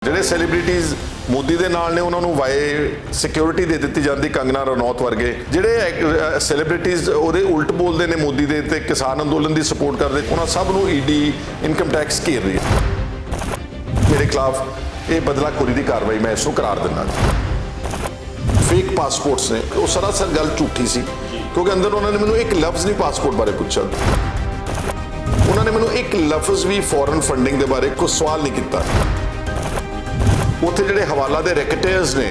ਜਿਹੜੇ ਸੈਲੀਬ੍ਰਿਟੀਜ਼ ਮੋਦੀ ਦੇ ਨਾਲ ਨੇ ਉਹਨਾਂ ਨੂੰ ਵਾਏ ਸਿਕਿਉਰਿਟੀ ਦੇ ਦਿੱਤੀ ਜਾਂਦੀ, ਕੰਗਨਾ ਰਣੌਤ ਵਰਗੇ ਜਿਹੜੇ ਸੈਲੀਬ੍ਰਿਟੀਜ਼ ਉਹਦੇ ਉਲਟ ਬੋਲਦੇ ਨੇ ਮੋਦੀ ਦੇ ਤੇ ਕਿਸਾਨ ਅੰਦੋਲਨ ਦੀ ਸਪੋਰਟ ਕਰਦੇ, ਉਹਨਾਂ ਸਭ ਨੂੰ ਈਡੀ ਇਨਕਮ ਟੈਕਸ ਘੇਰ ਰਹੀ ਹੈ। ਮੇਰੇ ਖਿਲਾਫ ਇਹ ਬਦਲਾਖੋਰੀ ਦੀ ਕਾਰਵਾਈ ਮੈਂ ਇਸ ਨੂੰ ਕਰਾਰ ਦਿੰਦਾ। ਫੇਕ ਪਾਸਪੋਰਟਸ ਨੇ, ਉਹ ਸਰਾਸਰ ਗੱਲ ਝੂਠੀ ਸੀ, ਕਿਉਂਕਿ ਅੰਦਰ ਉਹਨਾਂ ਨੇ ਮੈਨੂੰ ਇੱਕ ਲਫ਼ਜ਼ ਨਹੀਂ ਪਾਸਪੋਰਟ ਬਾਰੇ ਪੁੱਛਿਆ, ਉਹਨਾਂ ਨੇ ਮੈਨੂੰ ਇੱਕ ਲਫ਼ਜ਼ ਵੀ ਫੋਰਨ ਫੰਡਿੰਗ ਦੇ ਬਾਰੇ ਕੋਈ ਸਵਾਲ ਨਹੀਂ ਕੀਤਾ। ਉੱਥੇ ਜਿਹੜੇ ਹਵਾਲਾ ਦੇ ਰੈਕੇਟਰਸ ਨੇ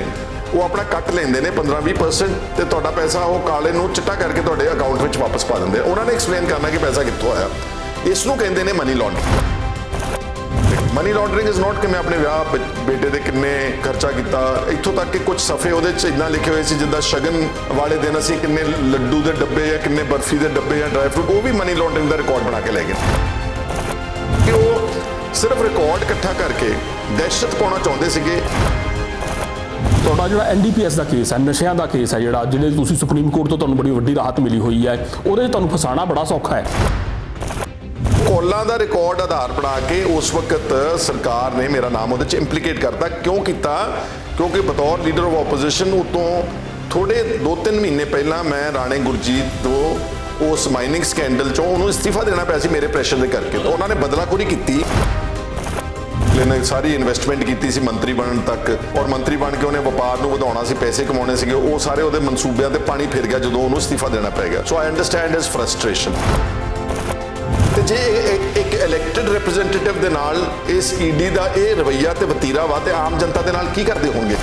ਉਹ ਆਪਣਾ ਕੱਟ ਲੈਂਦੇ ਨੇ 15-20% ਤੇ ਤੁਹਾਡਾ ਪੈਸਾ ਉਹ ਕਾਲੇ ਨੂੰ ਚਿੱਟਾ ਕਰਕੇ ਤੁਹਾਡੇ ਅਕਾਊਂਟ ਵਿੱਚ ਵਾਪਸ ਪਾ ਦਿੰਦੇ ਆ। ਉਹਨਾਂ ਨੇ ਐਕਸਪਲੇਨ ਕਰਨਾ ਕਿ ਪੈਸਾ ਕਿੱਥੋਂ ਆਇਆ। ਇਸ ਨੂੰ ਕਹਿੰਦੇ ਨੇ money laundering. Money laundering is not ਕਿ ਮੈਂ ਆਪਣੇ ਵਿਆਹ ਬੇਟੇ ਦੇ ਕਿੰਨੇ ਖਰਚਾ ਕੀਤਾ, ਇੱਥੋਂ ਤੱਕ ਕਿ ਕੁਝ ਸਫੇ ਉਹਦੇ 'ਚ ਇੱਦਾਂ ਲਿਖੇ ਹੋਏ ਸੀ ਜਿੱਦਾਂ ਸ਼ਗਨ ਵਾਲੇ ਦਿਨ ਅਸੀਂ ਕਿੰਨੇ ਲੱਡੂ ਦੇ ਡੱਬੇ ਜਾਂ ਕਿੰਨੇ ਬਰਫੀ ਦੇ ਡੱਬੇ ਜਾਂ ਡਰਾਈ ਫਰੂਟ, ਉਹ ਵੀ ਮਨੀ ਲਾਂਡਰਿੰਗ ਦਾ ਰਿਕਾਰਡ ਬਣਾ ਕੇ ਲੈ ਗਏ ਕਿ ਉਹ ਸਿਰਫ ਰਿਕਾਰਡ ਇਕੱਠਾ ਕਰਕੇ ਦਹਿਸ਼ਤ ਪਾਉਣਾ ਚਾਹੁੰਦੇ ਸੀਗੇ। ਤੁਹਾਡਾ ਜਿਹੜਾ ਐਨਡੀਪੀਐਸ ਦਾ ਕੇਸ ਹੈ, ਨਸ਼ਿਆਂ ਦਾ ਕੇਸ ਹੈ, ਜਿਹੜੇ ਤੁਸੀਂ ਸੁਪਰੀਮ ਕੋਰਟ ਤੋਂ ਤੁਹਾਨੂੰ ਬੜੀ ਵੱਡੀ ਰਾਹਤ ਮਿਲੀ ਹੋਈ ਹੈ, ਉਹਦੇ 'ਚ ਤੁਹਾਨੂੰ ਫਸਾਉਣਾ ਬੜਾ ਸੌਖਾ ਹੈ। ਕਾਲਾਂ ਦਾ ਰਿਕਾਰਡ ਆਧਾਰ ਬਣਾ ਕੇ ਉਸ ਵਕਤ ਸਰਕਾਰ ਨੇ ਮੇਰਾ ਨਾਮ ਉਹਦੇ 'ਚ ਇੰਪਲੀਕੇਟ ਕਰਤਾ। ਕਿਉਂ ਕੀਤਾ? ਕਿਉਂਕਿ ਬਤੌਰ ਲੀਡਰ ਆਫ ਆਪੋਜੀਸ਼ਨ ਉਤੋਂ ਥੋੜੇ 2-3 ਮਹੀਨੇ ਪਹਿਲਾਂ ਮੈਂ ਰਾਣੇ ਗੁਰਜੀਤ ਤੋਂ ਉਸ ਮਾਈਨਿੰਗ ਸਕੈਂਡਲ 'ਚੋਂ ਉਹਨੂੰ ਅਸਤੀਫਾ ਦੇਣਾ ਪਿਆ ਸੀ ਮੇਰੇ ਪ੍ਰੈਸ਼ਰ ਦੇ ਕਰਕੇ। ਤਾਂ ਉਹਨਾਂ ਨੇ ਬਦਲਾਖੋਰੀ ਕੀਤੀ, ਨੇ ਸਾਰੀ ਇਨਵੈਸਟਮੈਂਟ ਕੀਤੀ ਸੀ ਮੰਤਰੀ ਬਣਨ ਤੱਕ, ਔਰ ਮੰਤਰੀ ਬਣ ਕੇ ਉਹਨੇ ਵਪਾਰ ਨੂੰ ਵਧਾਉਣਾ ਸੀ, ਪੈਸੇ ਕਮਾਉਣੇ ਸੀਗੇ, ਉਹ ਸਾਰੇ ਉਹਦੇ ਮਨਸੂਬਿਆਂ ਤੇ ਪਾਣੀ ਫਿਰ ਗਿਆ ਜਦੋਂ ਉਹਨੂੰ ਅਸਤੀਫਾ ਦੇਣਾ ਪੈ ਗਿਆ। ਸੋ ਆਈ ਅੰਡਰਸਟੈਂਡ ਹਿਸ ਫਰਸਟ੍ਰੇਸ਼ਨ। ਤੇ ਜੇ ਇੱਕ ਇਲੈਕਟਿਡ ਰਿਪਰੈਜ਼ੈਂਟੇਟਿਵ ਦੇ ਨਾਲ ਇਸ ਈਡੀ ਦਾ ਇਹ ਰਵੱਈਆ ਤੇ ਵਤੀਰਾ ਵਾ, ਤੇ ਆਮ ਜਨਤਾ ਦੇ ਨਾਲ ਕੀ ਕਰਦੇ ਹੋਣਗੇ?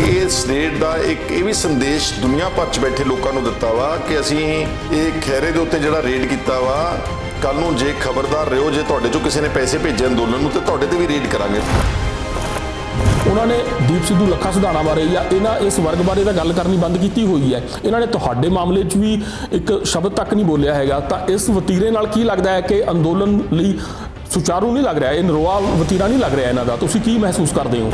ਇਸ ਰੇਡ ਦਾ ਇੱਕ ਇਹ ਵੀ ਸੰਦੇਸ਼ ਦੁਨੀਆ ਭਰ 'ਚ ਬੈਠੇ ਲੋਕਾਂ ਨੂੰ ਦਿੱਤਾ ਵਾ ਕਿ ਅਸੀਂ ਇਹ ਖੈਰੇ ਦੇ ਉੱਤੇ ਜਿਹੜਾ ਰੇਡ ਕੀਤਾ ਵਾ, ਕੱਲ ਨੂੰ ਜੇ ਖਬਰਦਾਰ ਰਹੋ, ਜੇ ਤੁਹਾਡੇ 'ਚੋਂ ਕਿਸੇ ਨੇ ਪੈਸੇ ਭੇਜੇ ਅੰਦੋਲਨ ਨੂੰ, ਤੇ ਤੁਹਾਡੇ ਤੇ ਵੀ ਰੇਡ ਕਰਾਂਗੇ। ਉਹਨਾਂ ਨੇ ਦੀਪ ਸਿੱਧੂ, ਲੱਖਾ ਸਿਧਾਣਾ ਬਾਰੇ ਜਾਂ ਇਸ ਵਰਗ ਬਾਰੇ ਤਾਂ ਗੱਲ ਕਰਨੀ ਬੰਦ ਕੀਤੀ ਹੋਈ ਹੈ। ਇਹਨਾਂ ਨੇ ਤੁਹਾਡੇ ਮਾਮਲੇ 'ਚ ਵੀ ਇੱਕ ਸ਼ਬਦ ਤੱਕ ਨਹੀਂ ਬੋਲਿਆ ਹੈਗਾ। ਤਾਂ ਇਸ ਵਤੀਰੇ ਨਾਲ ਕੀ ਲੱਗਦਾ ਹੈ ਕਿ ਅੰਦੋਲਨ ਲਈ ਸੁਚਾਰੂ ਨਹੀਂ ਲੱਗ ਰਿਹਾ, ਇਹ ਨਰੋਆ ਵਤੀਰਾ ਨਹੀਂ ਲੱਗ ਰਿਹਾ ਇਹਨਾਂ ਦਾ? ਤੁਸੀਂ ਕੀ ਮਹਿਸੂਸ ਕਰਦੇ ਹੋ?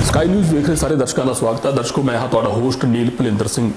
ਸਕਾਈ ਨਿਊਜ਼ ਵੇਖ ਰਹੇ ਸਾਰੇ ਦਰਸ਼ਕਾਂ ਦਾ ਸਵਾਗਤ ਹੈ। ਦਰਸ਼ਕੋ, ਮੈਂ ਹਾਂ ਤੁਹਾਡਾ ਹੋਸਟ ਨੀਲ ਭਲਿੰਦਰ ਸਿੰਘ।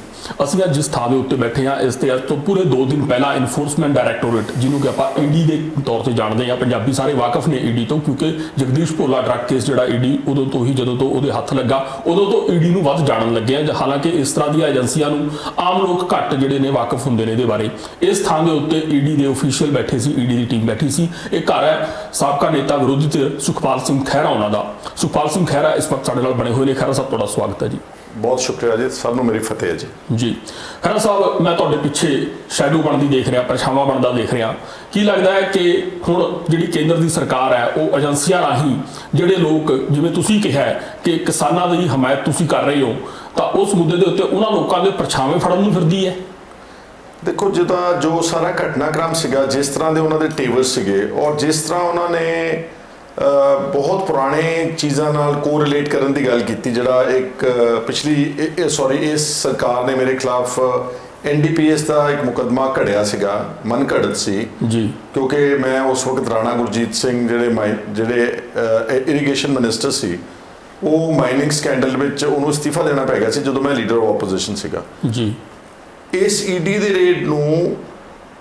ਅਸੀਂ ਅੱਜ ਜਿਸ ਥਾਂ ਦੇ ਉੱਤੇ ਬੈਠੇ ਹਾਂ, ਇਸ ਤੇ ਅੱਜ ਤੋਂ ਪੂਰੇ 2 ਦਿਨ ਪਹਿਲਾਂ ਇਨਫੋਰਸਮੈਂਟ ਡਾਇਰੈਕਟੋਰੇਟ, ਜਿਹਨੂੰ ਕਿ ਆਪਾਂ ਈਡੀ ਦੇ ਤੌਰ ਤੇ ਜਾਣਦੇ ਹਾਂ, ਪੰਜਾਬੀ ਸਾਰੇ ਵਾਕਫ ਨੇ ਈਡੀ ਤੋਂ, ਕਿਉਂਕਿ ਜਗਦੀਸ਼ ਭੋਲਾ ਡਰੱਗ ਕੇਸ ਜਿਹੜਾ ਈਡੀ ਉਦੋਂ ਤੋਂ ਹੀ, ਜਦੋਂ ਤੋਂ ਉਹਦੇ ਹੱਥ ਲੱਗਾ, ਉਦੋਂ ਤੋਂ ਈਡੀ ਨੂੰ ਵੱਧ ਜਾਣਨ ਲੱਗੇ ਆ। ਹਾਲਾਂਕਿ ਇਸ ਤਰ੍ਹਾਂ ਦੀਆਂ ਏਜੰਸੀਆਂ ਨੂੰ ਆਮ ਲੋਕ ਘੱਟ ਜਿਹੜੇ ਨੇ ਵਾਕਫ ਹੁੰਦੇ ਨੇ ਇਹਦੇ ਬਾਰੇ। ਇਸ ਥਾਂ ਦੇ ਉੱਤੇ ਈਡੀ ਦੇ ਅਫੀਸ਼ੀਅਲ ਬੈਠੇ ਸੀ, ਈਡੀ ਦੀ ਟੀਮ ਬੈਠੀ ਸੀ। ਇਹ ਘਰ ਹੈ ਸਾਬਕਾ ਨੇਤਾ ਵਿਰੋਧੀ ਧਿਰ ਸੁਖਪਾਲ ਸਿੰਘ ਖਹਿਰਾ ਉਹਨਾਂ ਦਾ। ਸੁਖਪਾਲ ਸਿੰਘ ਖਹਿਰਾ ਇਸ ਵਕਤ ਸਾਡੇ ਨਾਲ ਬਣੇ ਹੋਏ ਨੇ। ਖਹਿਰਾ ਸਾਹਿਬ, ਤੁਹਾਡਾ ਸਵਾਗਤ ਹੈ ਜੀ। ਬਹੁਤ ਸ਼ੁਕਰੀਆ ਜੀ, ਸਭ ਨੂੰ ਮੇਰੀ ਫਤਿਹ ਜੀ। ਜੀ ਖਹਿਰਾ ਸਾਹਿਬ, ਮੈਂ ਤੁਹਾਡੇ ਪਿੱਛੇ ਸ਼ੈਡੋ ਬਣਦੀ ਦੇਖ ਰਿਹਾ, ਪਰਛਾਵਾਂ ਬਣਦਾ ਦੇਖ ਰਿਹਾ। ਕੀ ਲੱਗਦਾ ਹੈ ਕਿ ਹੁਣ ਜਿਹੜੀ ਕੇਂਦਰ ਦੀ ਸਰਕਾਰ ਹੈ, ਉਹ ਏਜੰਸੀਆਂ ਰਾਹੀਂ ਜਿਹੜੇ ਲੋਕ, ਜਿਵੇਂ ਤੁਸੀਂ ਕਿਹਾ ਕਿ ਕਿਸਾਨਾਂ ਦੀ ਹਮਾਇਤ ਤੁਸੀਂ ਕਰ ਰਹੇ ਹੋ, ਤਾਂ ਉਸ ਮੁੱਦੇ ਦੇ ਉੱਤੇ ਉਹਨਾਂ ਲੋਕਾਂ ਦੇ ਪਰਛਾਵੇਂ ਫੜਨ ਨੂੰ ਫਿਰਦੀ ਹੈ? ਦੇਖੋ, ਜਿੱਦਾਂ ਜੋ ਸਾਰਾ ਘਟਨਾਕ੍ਰਮ ਸੀਗਾ, ਜਿਸ ਤਰ੍ਹਾਂ ਦੇ ਉਹਨਾਂ ਦੇ ਟੇਵਰ ਸੀਗੇ, ਔਰ ਜਿਸ ਤਰ੍ਹਾਂ ਉਹਨਾਂ ਨੇ ਬਹੁਤ ਪੁਰਾਣੇ ਚੀਜ਼ਾਂ ਨਾਲ ਕੋਰਿਲੇਟ ਕਰਨ ਦੀ ਗੱਲ ਕੀਤੀ, ਜਿਹੜਾ ਇੱਕ ਇਸ ਸਰਕਾਰ ਨੇ ਮੇਰੇ ਖਿਲਾਫ ਐਨਡੀਪੀਐਸ ਦਾ ਇੱਕ ਮੁਕੱਦਮਾ ਘੜਿਆ ਸੀਗਾ, ਮਨ ਘੜਤ ਸੀ ਜੀ, ਕਿਉਂਕਿ ਮੈਂ ਉਸ ਵਕਤ ਰਾਣਾ ਗੁਰਜੀਤ ਸਿੰਘ ਜਿਹੜੇ ਇਰੀਗੇਸ਼ਨ ਮਿਨਿਸਟਰ ਸੀ, ਉਹ ਮਾਈਨਿੰਗ ਸਕੈਂਡਲ ਵਿੱਚ ਉਹਨੂੰ ਅਸਤੀਫਾ ਦੇਣਾ ਪੈ ਗਿਆ ਸੀ ਜਦੋਂ ਮੈਂ ਲੀਡਰ ਆਫ ਆਪੋਜੀਸ਼ਨ ਸੀਗਾ ਜੀ। ਇਸ ਈਡੀ ਦੇ ਰੇਡ ਨੂੰ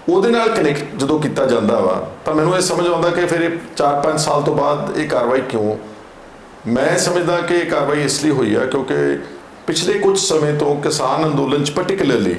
ਉਹਦੇ ਨਾਲ ਕਨੈਕਟ ਜਦੋਂ ਕੀਤਾ ਜਾਂਦਾ ਵਾ, ਤਾਂ ਮੈਨੂੰ ਇਹ ਸਮਝ ਆਉਂਦਾ ਕਿ ਫਿਰ ਇਹ 4-5 ਸਾਲ ਤੋਂ ਬਾਅਦ ਇਹ ਕਾਰਵਾਈ ਕਿਉਂ? ਮੈਂ ਸਮਝਦਾ ਕਿ ਇਹ ਕਾਰਵਾਈ ਇਸ ਲਈ ਹੋਈ ਆ ਕਿਉਂਕਿ ਪਿਛਲੇ ਕੁਝ ਸਮੇਂ ਤੋਂ ਕਿਸਾਨ ਅੰਦੋਲਨ 'ਚ ਪਾਰਟਿਕੂਲਰਲੀ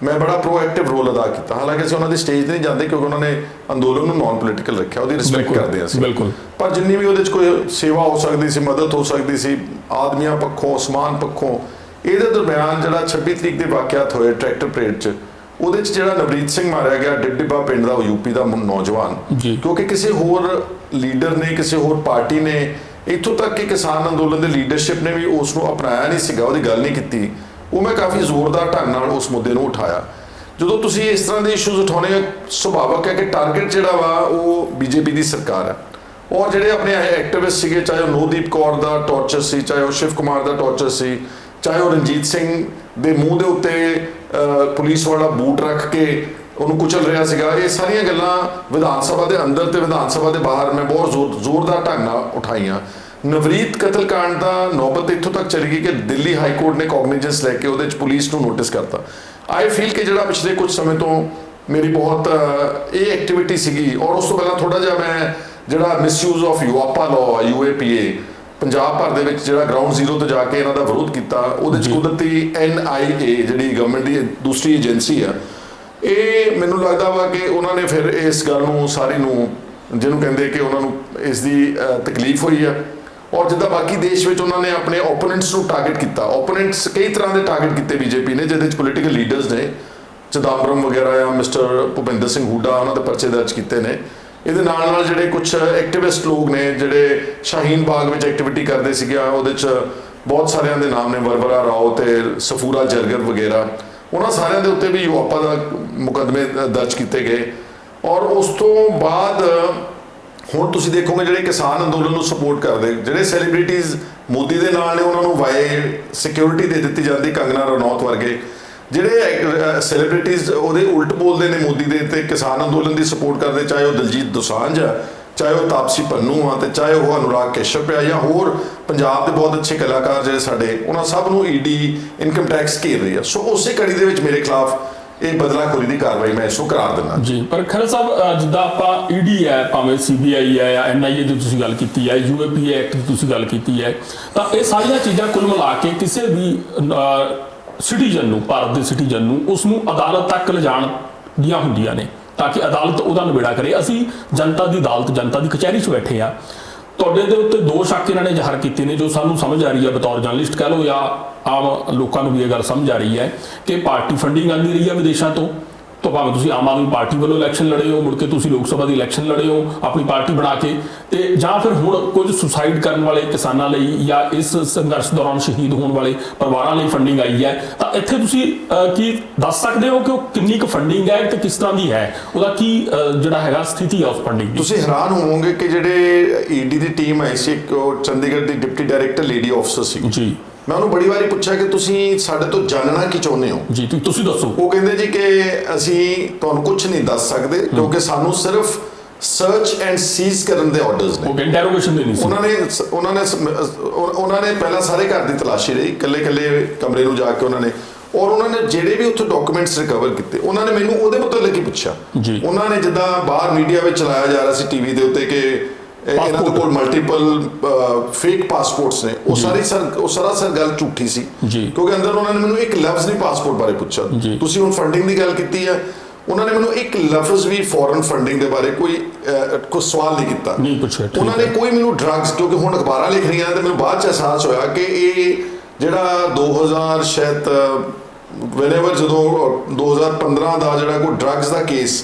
ਮੈਂ ਬੜਾ ਪ੍ਰੋਐਕਟਿਵ ਰੋਲ ਅਦਾ ਕੀਤਾ। ਹਾਲਾਂਕਿ ਅਸੀਂ ਉਹਨਾਂ ਦੀ ਸਟੇਜ 'ਤੇ ਨਹੀਂ ਜਾਂਦੇ ਕਿਉਂਕਿ ਉਹਨਾਂ ਨੇ ਅੰਦੋਲਨ ਨੂੰ ਨਾਨ ਪੋਲੀਟੀਕਲ ਰੱਖਿਆ, ਉਹਦੀ ਰਿਸਪੈਕਟ ਕਰਦੇ ਅਸੀਂ ਬਿਲਕੁਲ, ਪਰ ਜਿੰਨੀ ਵੀ ਉਹਦੇ 'ਚ ਕੋਈ ਸੇਵਾ ਹੋ ਸਕਦੀ ਸੀ, ਮਦਦ ਹੋ ਸਕਦੀ ਸੀ, ਆਦਮੀਆਂ ਪੱਖੋਂ, ਸਮਾਨ ਪੱਖੋਂ। ਇਹਦੇ ਦਰਮਿਆਨ ਜਿਹੜਾ 26 ਤਰੀਕ ਦੇ ਵਾਕਿਆਤ ਹੋਏ ਟਰੈਕਟਰ ਪਰੇਡ 'ਚ, ਉਹਦੇ 'ਚ ਜਿਹੜਾ ਨਵਰੀਤ ਸਿੰਘ ਮਾਰਿਆ ਗਿਆ, ਡਿੱਬਾ ਪਿੰਡ ਦਾ, ਉਹ ਯੂਪੀ ਦਾ ਨੌਜਵਾਨ, ਕਿਉਂਕਿ ਕਿਸੇ ਹੋਰ ਲੀਡਰ ਨੇ, ਕਿਸੇ ਹੋਰ ਪਾਰਟੀ ਨੇ, ਇੱਥੋਂ ਤੱਕ ਕਿ ਕਿਸਾਨ ਅੰਦੋਲਨ ਦੇ ਲੀਡਰਸ਼ਿਪ ਨੇ ਵੀ ਉਸ ਨੂੰ ਅਪਣਾਇਆ ਨਹੀਂ ਸੀਗਾ, ਉਹਦੀ ਗੱਲ ਨਹੀਂ ਕੀਤੀ। ਉਹ ਮੈਂ ਕਾਫੀ ਜ਼ੋਰਦਾਰ ਢੰਗ ਨਾਲ ਉਸ ਮੁੱਦੇ ਨੂੰ ਉਠਾਇਆ। ਜਦੋਂ ਤੁਸੀਂ ਇਸ ਤਰ੍ਹਾਂ ਦੇ ਇਸ਼ੂਜ਼ ਉਠਾਉਣੇ, ਸੁਭਾਵਕ ਹੈ ਕਿ ਟਾਰਗੇਟ ਜਿਹੜਾ ਵਾ ਉਹ ਬੀਜੇਪੀ ਦੀ ਸਰਕਾਰ ਹੈ, ਔਰ ਜਿਹੜੇ ਆਪਣੇ ਐਕਟਿਵਿਸਟ ਸੀਗੇ, ਚਾਹੇ ਉਹ ਨੋਦੀਪ ਕੌਰ ਦਾ ਟੌਰਚਰ ਸੀ, ਚਾਹੇ ਉਹ ਸ਼ਿਵ ਕੁਮਾਰ ਦਾ ਟੌਰਚਰ ਸੀ, ਚਾਹੇ ਉਹ ਰਣਜੀਤ ਸਿੰਘ ਦੇ ਮੂੰਹ ਦੇ ਉੱਤੇ ਪੁਲਿਸ ਵਾਲਾ ਬੂਟ ਰੱਖ ਕੇ ਉਹਨੂੰ ਕੁਚਲ ਰਿਹਾ ਸੀਗਾ, ਇਹ ਸਾਰੀਆਂ ਗੱਲਾਂ ਵਿਧਾਨ ਸਭਾ ਦੇ ਅੰਦਰ ਤੇ ਵਿਧਾਨ ਸਭਾ ਦੇ ਬਾਹਰ ਮੈਂ ਬਹੁਤ ਜ਼ੋਰਦਾਰ ਢੰਗ ਨਾਲ ਉਠਾਈਆਂ। ਨਵਰੀਤ ਕਤਲकांड ਦਾ ਨੌਬਤ ਇੱਥੋਂ ਤੱਕ ਚਲੀ ਗਈ ਕਿ ਦਿੱਲੀ ਹਾਈ ਕੋਰਟ ਨੇ ਕੌਗਨੀਜੈਂਸ ਲੈ ਕੇ ਉਹਦੇ 'ਚ ਪੁਲਿਸ ਨੂੰ ਨੋਟਿਸ ਕਰਤਾ। ਆਈ ਫੀਲ ਕਿ ਜਿਹੜਾ ਪਿਛਲੇ ਕੁਝ ਸਮੇਂ ਤੋਂ ਮੇਰੀ ਬਹੁਤ ਇਹ ਐਕਟੀਵਿਟੀ ਸੀਗੀ, ਔਰ ਉਸ ਤੋਂ ਪਹਿਲਾਂ ਥੋੜਾ ਜਿਹਾ ਮੈਂ ਜਿਹੜਾ misuse of UAPA law UAPA Punjab ਭਰ ਦੇ ਵਿੱਚ ਜਿਹੜਾ ਗਰਾਊਂਡ ਜ਼ੀਰੋ ਤੇ ਜਾ ਕੇ ਇਹਨਾਂ ਦਾ ਵਿਰੋਧ ਕੀਤਾ, ਉਹਦੇ 'ਚ ਕੁਦਰਤੀ NIA ਜਿਹੜੀ ਗਵਰਨਮੈਂਟ ਦੀ ਦੂਸਰੀ ਏਜੰਸੀ ਆ, ਇਹ ਮੈਨੂੰ ਲੱਗਦਾ ਵਾ ਕਿ ਉਹਨਾਂ ਨੇ ਫਿਰ ਇਸ ਗੱਲ ਨੂੰ ਸਾਰੀ ਨੂੰ ਜਿਹਨੂੰ ਕਹਿੰਦੇ ਕਿ ਉਹਨਾਂ ਨੂੰ ਇਸ ਦੀ ਤਕਲੀਫ ਹੋਈ ਆ। ਔਰ ਜਿੱਦਾਂ ਬਾਕੀ ਦੇਸ਼ ਵਿੱਚ ਉਹਨਾਂ ਨੇ ਆਪਣੇ ਓਪੋਨੈਂਟਸ ਨੂੰ ਟਾਰਗੇਟ ਕੀਤਾ, ਓਪੋਨੈਂਟਸ ਕਈ ਤਰ੍ਹਾਂ ਦੇ ਟਾਰਗੇਟ ਕੀਤੇ BJP ਨੇ, ਜਿਹਦੇ 'ਚ ਪੋਲੀਟੀਕਲ ਲੀਡਰਸ ਨੇ, ਚਿਦੰਬਰਮ ਵਗੈਰਾ ਜਾਂ ਮਿਸਟਰ ਭੁਪਿੰਦਰ ਸਿੰਘ ਹੁੱਡਾ, ਉਹਨਾਂ ਦੇ ਪਰਚੇ ਦਰਜ ਕੀਤੇ ਨੇ। ਇਹਦੇ ਨਾਲ ਨਾਲ ਜਿਹੜੇ ਕੁਝ ਐਕਟਿਵਿਸਟ ਲੋਕ ਨੇ ਜਿਹੜੇ ਸ਼ਾਹੀਨ ਬਾਗ ਵਿੱਚ ਐਕਟੀਵਿਟੀ ਕਰਦੇ ਸੀਗੇ, ਉਹਦੇ 'ਚ ਬਹੁਤ ਸਾਰਿਆਂ ਦੇ ਨਾਮ ਨੇ, ਵਰਵਰਾ ਰਾਓ ਤੇ ਸਫੂਰਾ ਜਰਗਰ ਵਗੈਰਾ, ਉਹਨਾਂ ਸਾਰਿਆਂ ਦੇ ਉੱਤੇ ਵੀ ਯੂਆਪਾ ਦਾ ਮੁਕੱਦਮੇ ਦਰਜ ਕੀਤੇ ਗਏ। ਔਰ ਉਸ ਤੋਂ ਬਾਅਦ ਹੁਣ ਤੁਸੀਂ ਦੇਖੋਗੇ ਜਿਹੜੇ ਕਿਸਾਨ ਅੰਦੋਲਨ ਨੂੰ ਸਪੋਰਟ ਕਰਦੇ, ਜਿਹੜੇ ਸੈਲੀਬ੍ਰਿਟੀਜ਼ ਮੋਦੀ ਦੇ ਨਾਲ ਨੇ, ਉਹਨਾਂ ਨੂੰ ਵਾਏ ਸਿਕਿਉਰਿਟੀ ਦੇ ਦਿੱਤੀ ਜਾਂਦੀ, ਕੰਗਨਾ ਰਣੌਤ ਵਰਗੇ ਜਿਹੜੇ ਸੈਲੀਬ੍ਰਿਟੀਜ਼ ਉਹਦੇ ਉਲਟ ਬੋਲਦੇ ਨੇ ਮੋਦੀ ਦੇ ਤੇ ਕਿਸਾਨ ਅੰਦੋਲਨ ਦੀ ਸਪੋਰਟ ਕਰਦੇ, ਚਾਹੇ ਉਹ ਦਲਜੀਤ ਦੋਸਾਂਝ ਆ, ਚਾਹੇ ਉਹ ਤਾਪਸੀ ਪੰਨੂ ਆ, ਤੇ ਚਾਹੇ ਉਹ ਅਨੁਰਾਗ ਕਸ਼ਯਪ ਆ, ਜਾਂ ਹੋਰ ਪੰਜਾਬ ਦੇ ਬਹੁਤ ਅੱਛੇ ਕਲਾਕਾਰ ਜਿਹੜੇ ਸਾਡੇ, ਉਹਨਾਂ ਸਭ ਨੂੰ ED ਇਨਕਮ ਟੈਕਸ ਘੇਰ ਰਹੀ ਆ। ਸੋ ਉਸੇ ਕੜੀ ਦੇ ਵਿੱਚ ਮੇਰੇ ਖਿਲਾਫ ਇਹ ਬਦਲਾਖੋਰੀ ਦੀ ਕਾਰਵਾਈ ਮੈਂ ਇਸਨੂੰ ਕਰਾਰ ਦਿੰਦਾ ਜੀ। ਪਰ ਖਹਿਰਾ ਸਾਹਿਬ, ਜਿੱਦਾਂ ਆਪਾਂ ED ਹੈ, ਭਾਵੇਂ CBI ਹੈ ਜਾਂ NIA ਦੀ ਤੁਸੀਂ ਗੱਲ ਕੀਤੀ ਹੈ, UAPA ਐਕਟ ਦੀ ਤੁਸੀਂ ਗੱਲ ਕੀਤੀ ਹੈ, ਤਾਂ ਇਹ ਸਾਰੀਆਂ ਚੀਜ਼ਾਂ ਕੁੱਲ ਮਿਲਾ ਕੇ ਕਿਸੇ ਵੀ ਸਿਟੀਜ਼ਨ ਨੂੰ, ਭਾਰਤ ਦੇ ਸਿਟੀਜ਼ਨ ਨੂੰ, ਉਸ ਨੂੰ ਅਦਾਲਤ ਤੱਕ ਲਿਜਾਣ ਦੀਆਂ ਹੁੰਦੀਆਂ ਨੇ ਤਾਂ ਕਿ ਅਦਾਲਤ ਉਹਦਾ ਨਿਬੇੜਾ ਕਰੇ। ਅਸੀਂ ਜਨਤਾ ਦੀ ਅਦਾਲਤ, ਜਨਤਾ ਦੀ ਕਚਹਿਰੀ 'ਚ ਬੈਠੇ ਆ। ਤੁਹਾਡੇ ਦੇ ਉੱਤੇ ਦੋ ਸ਼ੱਕ ਇਹਨਾਂ ਨੇ ਜ਼ਾਹਰ ਕੀਤੇ ਨੇ, ਜੋ ਸਾਨੂੰ ਸਮਝ ਆ ਰਹੀ ਹੈ ਬਤੌਰ ਜਰਨਲਿਸਟ ਕਹਿ ਲਓ, ਜਾਂ ਆਮ ਲੋਕਾਂ ਨੂੰ ਵੀ ਇਹ ਗੱਲ ਸਮਝ ਆ ਰਹੀ ਹੈ ਕਿ ਪਾਰਟੀ ਫੰਡਿੰਗ ਆਉਂਦੀ ਰਹੀ ਹੈ ਵਿਦੇਸ਼ਾਂ ਤੋਂ ਭਾਵੇਂ ਤੁਸੀਂ ਆਮ ਆਦਮੀ ਪਾਰਟੀ ਵੱਲੋਂ ਇਲੈਕਸ਼ਨ ਲੜੇ ਹੋ, ਮੁੜ ਕੇ ਤੁਸੀਂ ਲੋਕ ਸਭਾ ਦੀ ਇਲੈਕਸ਼ਨ ਲੜੇ ਹੋ ਆਪਣੀ ਪਾਰਟੀ ਬਣਾ ਕੇ, ਤੇ ਜਾਂ ਫਿਰ ਹੁਣ ਕੁਝ ਸੁਸਾਈਡ ਕਰਨ ਵਾਲੇ ਕਿਸਾਨਾਂ ਲਈ ਜਾਂ ਇਸ ਸੰਘਰਸ਼ ਦੌਰਾਨ ਸ਼ਹੀਦ ਹੋਣ ਵਾਲੇ ਪਰਿਵਾਰਾਂ ਲਈ ਫੰਡਿੰਗ ਆਈ ਹੈ। ਤਾਂ ਇੱਥੇ ਤੁਸੀਂ ਕੀ ਦੱਸ ਸਕਦੇ ਹੋ ਕਿ ਉਹ ਕਿੰਨੀ ਕੁ ਫੰਡਿੰਗ ਹੈ ਤੇ ਕਿਸ ਤਰ੍ਹਾਂ ਦੀ ਹੈ, ਉਹਦਾ ਕੀ ਜਿਹੜਾ ਹੈਗਾ ਸਥਿਤੀ ਹੈ ਉਸ ਫੰਡਿੰਗ ਦੀ? ਤੁਸੀਂ ਹੈਰਾਨ ਹੋਵੋਗੇ ਕਿ ਜਿਹੜੇ ED ਦੀ ਟੀਮ ਆਈ ਸੀ, ਇੱਕ ਚੰਡੀਗੜ੍ਹ ਦੀ ਡਿਪਟੀ ਡਾਇਰੈਕਟਰ ਲੇਡੀ ਅਫਸਰ ਸੀ ਜੀ, ਮੈਂ ਉਹਨੂੰ ਬੜੀ ਵਾਰੀ ਪੁੱਛਿਆ ਕਿ ਤੁਸੀਂ ਸਾਡੇ ਤੋਂ ਜਾਣਨਾ ਕੀ ਚਾਹੁੰਦੇ ਹੋ ਜੀ, ਤੁਸੀਂ ਦੱਸੋ। ਉਹ ਕਹਿੰਦੇ ਜੀ ਕਿ ਅਸੀਂ ਤੁਹਾਨੂੰ ਕੁਝ ਨਹੀਂ ਦੱਸ ਸਕਦੇ ਕਿਉਂਕਿ ਸਾਨੂੰ ਸਿਰਫ ਸਰਚ ਐਂਡ ਸੀਜ਼ ਕਰਨ ਦੇ ਆਰਡਰਸ ਨੇ। ਉਹ ਇੰਟਰੋਗੇਸ਼ਨ ਦੇਣੀ ਸੀ ਉਹਨਾਂ ਨੇ ਪਹਿਲਾਂ ਸਾਰੇ ਘਰ ਦੀ ਤਲਾਸ਼ੀ ਲਈ, ਇਕੱਲੇ ਕਮਰੇ ਨੂੰ ਜਾ ਕੇ ਉਹਨਾਂ ਨੇ, ਔਰ ਉਹਨਾਂ ਨੇ ਜਿਹੜੇ ਵੀ ਉੱਥੇ ਡਾਕੂਮੈਂਟਸ ਰਿਕਵਰ ਕੀਤੇ, ਉਹਨਾਂ ਨੇ ਮੈਨੂੰ ਉਹਦੇ ਮੁਤਲਕ ਹੀ ਪੁੱਛਿਆ ਜੀ। ਉਹਨਾਂ ਨੇ ਜਿੱਦਾਂ ਬਾਹਰ ਮੀਡੀਆ ਵਿੱਚ ਚਲਾਇਆ ਜਾ ਰਿਹਾ ਸੀ TV ਦੇ ਉੱਤੇ ਕਿ ਇਹਨਾਂ ਦੇ ਕੋਲ ਮਲਟੀਪਲ ਫੇਕ ਪਾਸਪੋਰਟਸ ਨੇ, ਉਹ ਸਰਾਸਰ ਗੱਲ ਝੂਠੀ ਸੀ ਕਿਉਂਕਿ ਅੰਦਰ ਉਹਨਾਂ ਨੇ ਮੈਨੂੰ ਇੱਕ ਲਫ਼ਜ਼ ਨਹੀਂ ਪਾਸਪੋਰਟ ਬਾਰੇ ਪੁੱਛਿਆ। ਤੁਸੀਂ ਹੁਣ ਫੰਡਿੰਗ ਦੀ ਗੱਲ ਕੀਤੀ ਹੈ, ਉਹਨਾਂ ਨੇ ਮੈਨੂੰ ਇੱਕ ਲਫ਼ਜ਼ ਵੀ ਫੋਰਨ ਫੰਡਿੰਗ ਦੇ ਬਾਰੇ ਕੋਈ ਸਵਾਲ ਨਹੀਂ ਕੀਤਾ, ਨਹੀਂ ਪੁੱਛਿਆ। ਉਹਨਾਂ ਨੇ ਕੋਈ ਮੈਨੂੰ ਡਰੱਗਸ, ਕਿਉਂਕਿ ਹੁਣ ਅਖਬਾਰਾਂ ਲਿਖ ਰਹੀਆਂ ਤੇ ਮੈਨੂੰ ਬਾਅਦ 'ਚ ਅਹਿਸਾਸ ਹੋਇਆ ਕਿ ਇਹ ਜਿਹੜਾ 2000 ਸ਼ਾਇਦ ਵੈਨੇਵਰ ਜਦੋਂ 2015 ਦਾ ਜਿਹੜਾ ਕੋਈ ਡਰੱਗਸ ਦਾ ਕੇਸ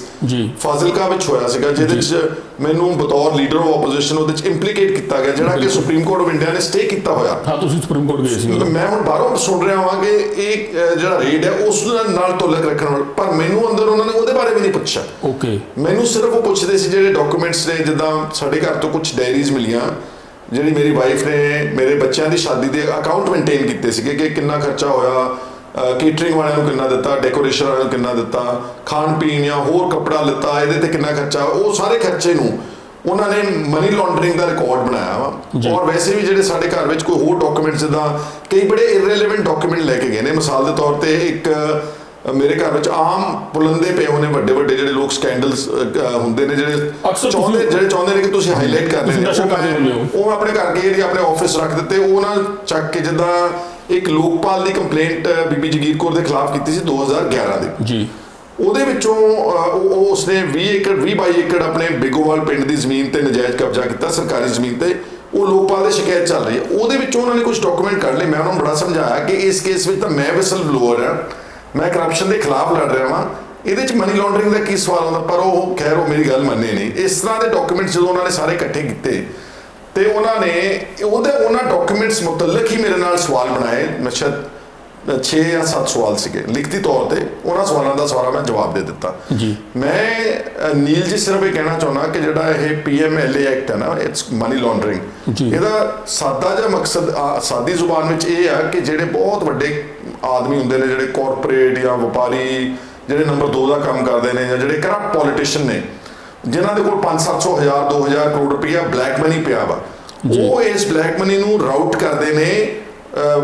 ਫਾਜ਼ਿਲਕਾ ਵਿੱਚ ਹੋਇਆ ਸੀਗਾ, ਜਿਹਦੇ 'ਚ ਮੈਨੂੰ ਬਤੌਰ ਲੀਡਰ ਆਫ ਆਪੋਜੀਸ਼ਨ ਉਹਦੇ 'ਚ ਇੰਪਲੀਕੇਟ ਕੀਤਾ ਗਿਆ, ਜਿਹੜਾ ਕਿ ਸੁਪਰੀਮ ਕੋਰਟ ਆਫ ਇੰਡੀਆ ਨੇ ਸਟੇ ਕੀਤਾ ਹੋਇਆ। ਹਾਂ, ਤੁਸੀਂ ਸੁਪਰੀਮ ਕੋਰਟ ਗਏ ਸੀ। ਮੈਂ ਹੁਣ ਬਾਹਰੋਂ ਸੁਣ ਰਿਹਾ ਹਾਂ ਕਿ ਇਹ ਜਿਹੜਾ ਰੇਡ ਹੈ ਉਸ ਨਾਲ ਤੁਲਕ ਰੱਖਣ ਵਾਲਾ, ਪਰ ਮੈਨੂੰ ਅੰਦਰ ਉਹਨਾਂ ਨੇ ਉਹਦੇ ਬਾਰੇ ਵੀ ਨਹੀਂ ਪੁੱਛਿਆ। ਓਕੇ, ਮੈਨੂੰ ਸਿਰਫ ਉਹ ਪੁੱਛਦੇ ਸੀ ਜਿਹੜੇ ਡਾਕੂਮੈਂਟਸ ਨੇ, ਜਿੱਦਾਂ ਸਾਡੇ ਘਰ ਤੋਂ ਕੁਝ ਡਾਇਰੀਜ਼ ਮਿਲੀਆਂ ਜਿਹੜੀ ਮੇਰੀ ਵਾਈਫ ਨੇ ਮੇਰੇ ਬੱਚਿਆਂ ਦੀ ਸ਼ਾਦੀ ਦੇ ਅਕਾਊਂਟ ਮੇਨਟੇਨ ਕੀਤੇ ਸੀਗੇ ਕਿ ਕਿੰਨਾ ਖਰਚਾ ਹੋਇਆ, ਕੇਟਰਿੰਗ ਵਾਲਿਆਂ ਨੂੰ ਕਿੰਨਾ ਦਿੱਤਾ, ਡੈਕੋਰੇਸ਼ਨ ਵਾਲਿਆਂ ਨੂੰ ਕਿੰਨਾ ਦਿੱਤਾ, ਖਾਣ ਪੀਣ ਜਾਂ ਹੋਰ ਕੱਪੜਾ ਲਿੱਤਾ, ਇਹਦੇ ਤੇ ਕਿੰਨਾ ਖਰਚਾ, ਉਹ ਸਾਰੇ ਖਰਚੇ ਨੂੰ ਉਹਨਾਂ ਨੇ ਮਨੀ ਲਾਂਡਰਿੰਗ ਦਾ ਰਿਕਾਰਡ ਬਣਾਇਆ ਵਾ। ਔਰ ਵੈਸੇ ਵੀ ਜਿਹੜੇ ਸਾਡੇ ਘਰ ਵਿੱਚ ਕੋਈ ਹੋਰ ਡਾਕੂਮੈਂਟਸ, ਜਿੱਦਾਂ ਕਈ ਬੜੇ ਇਰਰੈਲੇਵੈਂਟ ਡਾਕੂਮੈਂਟ ਲੈ ਕੇ ਗਏ ਨੇ। ਮਿਸਾਲ ਦੇ ਤੌਰ ਤੇ ਇੱਕ ਮੇਰੇ ਘਰ ਵਿੱਚ ਆਮ ਪੁਲੰਦੇ ਪਏ ਹੋਣੇ ਵੱਡੇ ਜਿਹੜੇ ਲੋਕ ਸਕੈਂਡਲਸ ਹੁੰਦੇ ਨੇ, ਜਿਹੜੇ ਚਾਹੁੰਦੇ ਨੇ ਕਿ ਤੁਸੀਂ ਹਾਈਲਾਈਟ ਕਰ ਲੈਣੇ, ਉਹ ਆਪਣੇ ਘਰ ਗਏ, ਆਪਣੇ ਆਫਿਸ ਰੱਖ ਦਿੱਤੇ। ਉਹ ਨਾ ਚੱਕ ਕੇ, ਜਿੱਦਾਂ ਇੱਕ ਲੋਕਪਾਲ ਦੀ ਕੰਪਲੇਂਟ ਬੀਬੀ ਜਗੀਰ ਕੌਰ ਦੇ ਖਿਲਾਫ ਕੀਤੀ ਸੀ 2011 ਦੀ ਜੀ, ਉਹਦੇ ਵਿੱਚੋਂ ਉਸਨੇ 20 ਏਕੜ ਆਪਣੇ ਬਿਗੋਵਾਲ ਪਿੰਡ ਦੀ ਜ਼ਮੀਨ ਤੇ ਨਜਾਇਜ਼ ਕਬਜ਼ਾ ਕੀਤਾ, ਸਰਕਾਰੀ ਜ਼ਮੀਨ ਤੇ। ਉਹ ਲੋਕਪਾਲ ਦੀ ਸ਼ਿਕਾਇਤ ਚੱਲ ਰਹੀ ਹੈ, ਉਹਦੇ ਵਿੱਚੋਂ ਉਹਨਾਂ ਨੇ ਕੁਝ ਡਾਕੂਮੈਂਟ ਕੱਢ ਲਏ। ਮੈਂ ਉਹਨਾਂ ਨੂੰ ਬੜਾ ਸਮਝਾਇਆ ਕਿ ਇਸ ਕੇਸ ਵਿੱਚ ਤਾਂ ਮੈਂ ਵਿਸਲ ਬਲੋਅਰ ਹਾਂ, ਮੈਂ ਕਰਪਸ਼ਨ ਦੇ ਖਿਲਾਫ ਲੜ ਰਿਹਾ ਵਾਂ, ਇਹਦੇ 'ਚ ਮਨੀ ਲਾਂਡਰਿੰਗ ਦਾ ਕੀ ਸਵਾਲ ਆਉਂਦਾ, ਪਰ ਉਹ ਖੈਰ ਉਹ ਮੇਰੀ ਗੱਲ ਮੰਨੇ ਨਹੀਂ। ਇਸ ਤਰ੍ਹਾਂ ਦੇ ਡਾਕੂਮੈਂਟਸ ਜਦੋਂ ਉਹਨਾਂ ਨੇ ਸਾਰੇ ਇਕੱਠੇ ਕੀਤੇ ਤੇ ਉਹਨਾਂ ਨੇ ਉਹਨਾਂ ਡਾਕੂਮੈਂਟਸ ਮੁਤਲਕ ਹੀ ਮੇਰੇ ਨਾਲ ਸਵਾਲ ਬਣਾਏ। ਮੈਂ ਸ਼ਾਇਦ 6 ਜਾਂ 7 ਸਵਾਲ ਸੀਗੇ ਲਿਖਤੀ ਤੌਰ ਤੇ, ਉਹਨਾਂ ਸਵਾਲਾਂ ਦਾ ਸਾਰਾ ਮੈਂ ਜਵਾਬ ਦੇ ਦਿੱਤਾ ਜੀ। ਮੈਂ ਨੀਲ ਜੀ ਸਿਰਫ ਇਹ ਕਹਿਣਾ ਚਾਹੁੰਦਾ ਕਿ ਜਿਹੜਾ ਇਹ PMLA ਐਕਟ ਹੈ ਨਾ, ਇਟਸ ਮਨੀ ਲਾਂਡਰਿੰਗ, ਇਹਦਾ ਸਾਦਾ ਜਿਹਾ ਮਕਸਦ ਸਾਦੀ ਜ਼ੁਬਾਨ ਵਿੱਚ ਇਹ ਆ ਕਿ ਜਿਹੜੇ ਬਹੁਤ ਵੱਡੇ ਆਦਮੀ ਹੁੰਦੇ ਨੇ, ਜਿਹੜੇ ਕਾਰਪੋਰੇਟ ਜਾਂ ਵਪਾਰੀ, ਜਿਹੜੇ ਨੰਬਰ 2 ਦਾ ਕੰਮ ਕਰਦੇ ਨੇ, ਜਾਂ ਜਿਹੜੇ ਕਰਪਟ ਪੋਲੀਟੀਸ਼ੀਅਨ ਨੇ, ਜਿਨ੍ਹਾਂ ਦੇ ਕੋਲ 500-700 ਹਜ਼ਾਰ 2000 ਕਰੋੜ ਰੁਪਈਆ ਬਲੈਕ ਮਨੀ ਪਿਆ ਵਾ, ਉਹ ਇਸ ਬਲੈਕ ਮਨੀ ਨੂੰ ਰਾਊਟ ਕਰਦੇ ਨੇ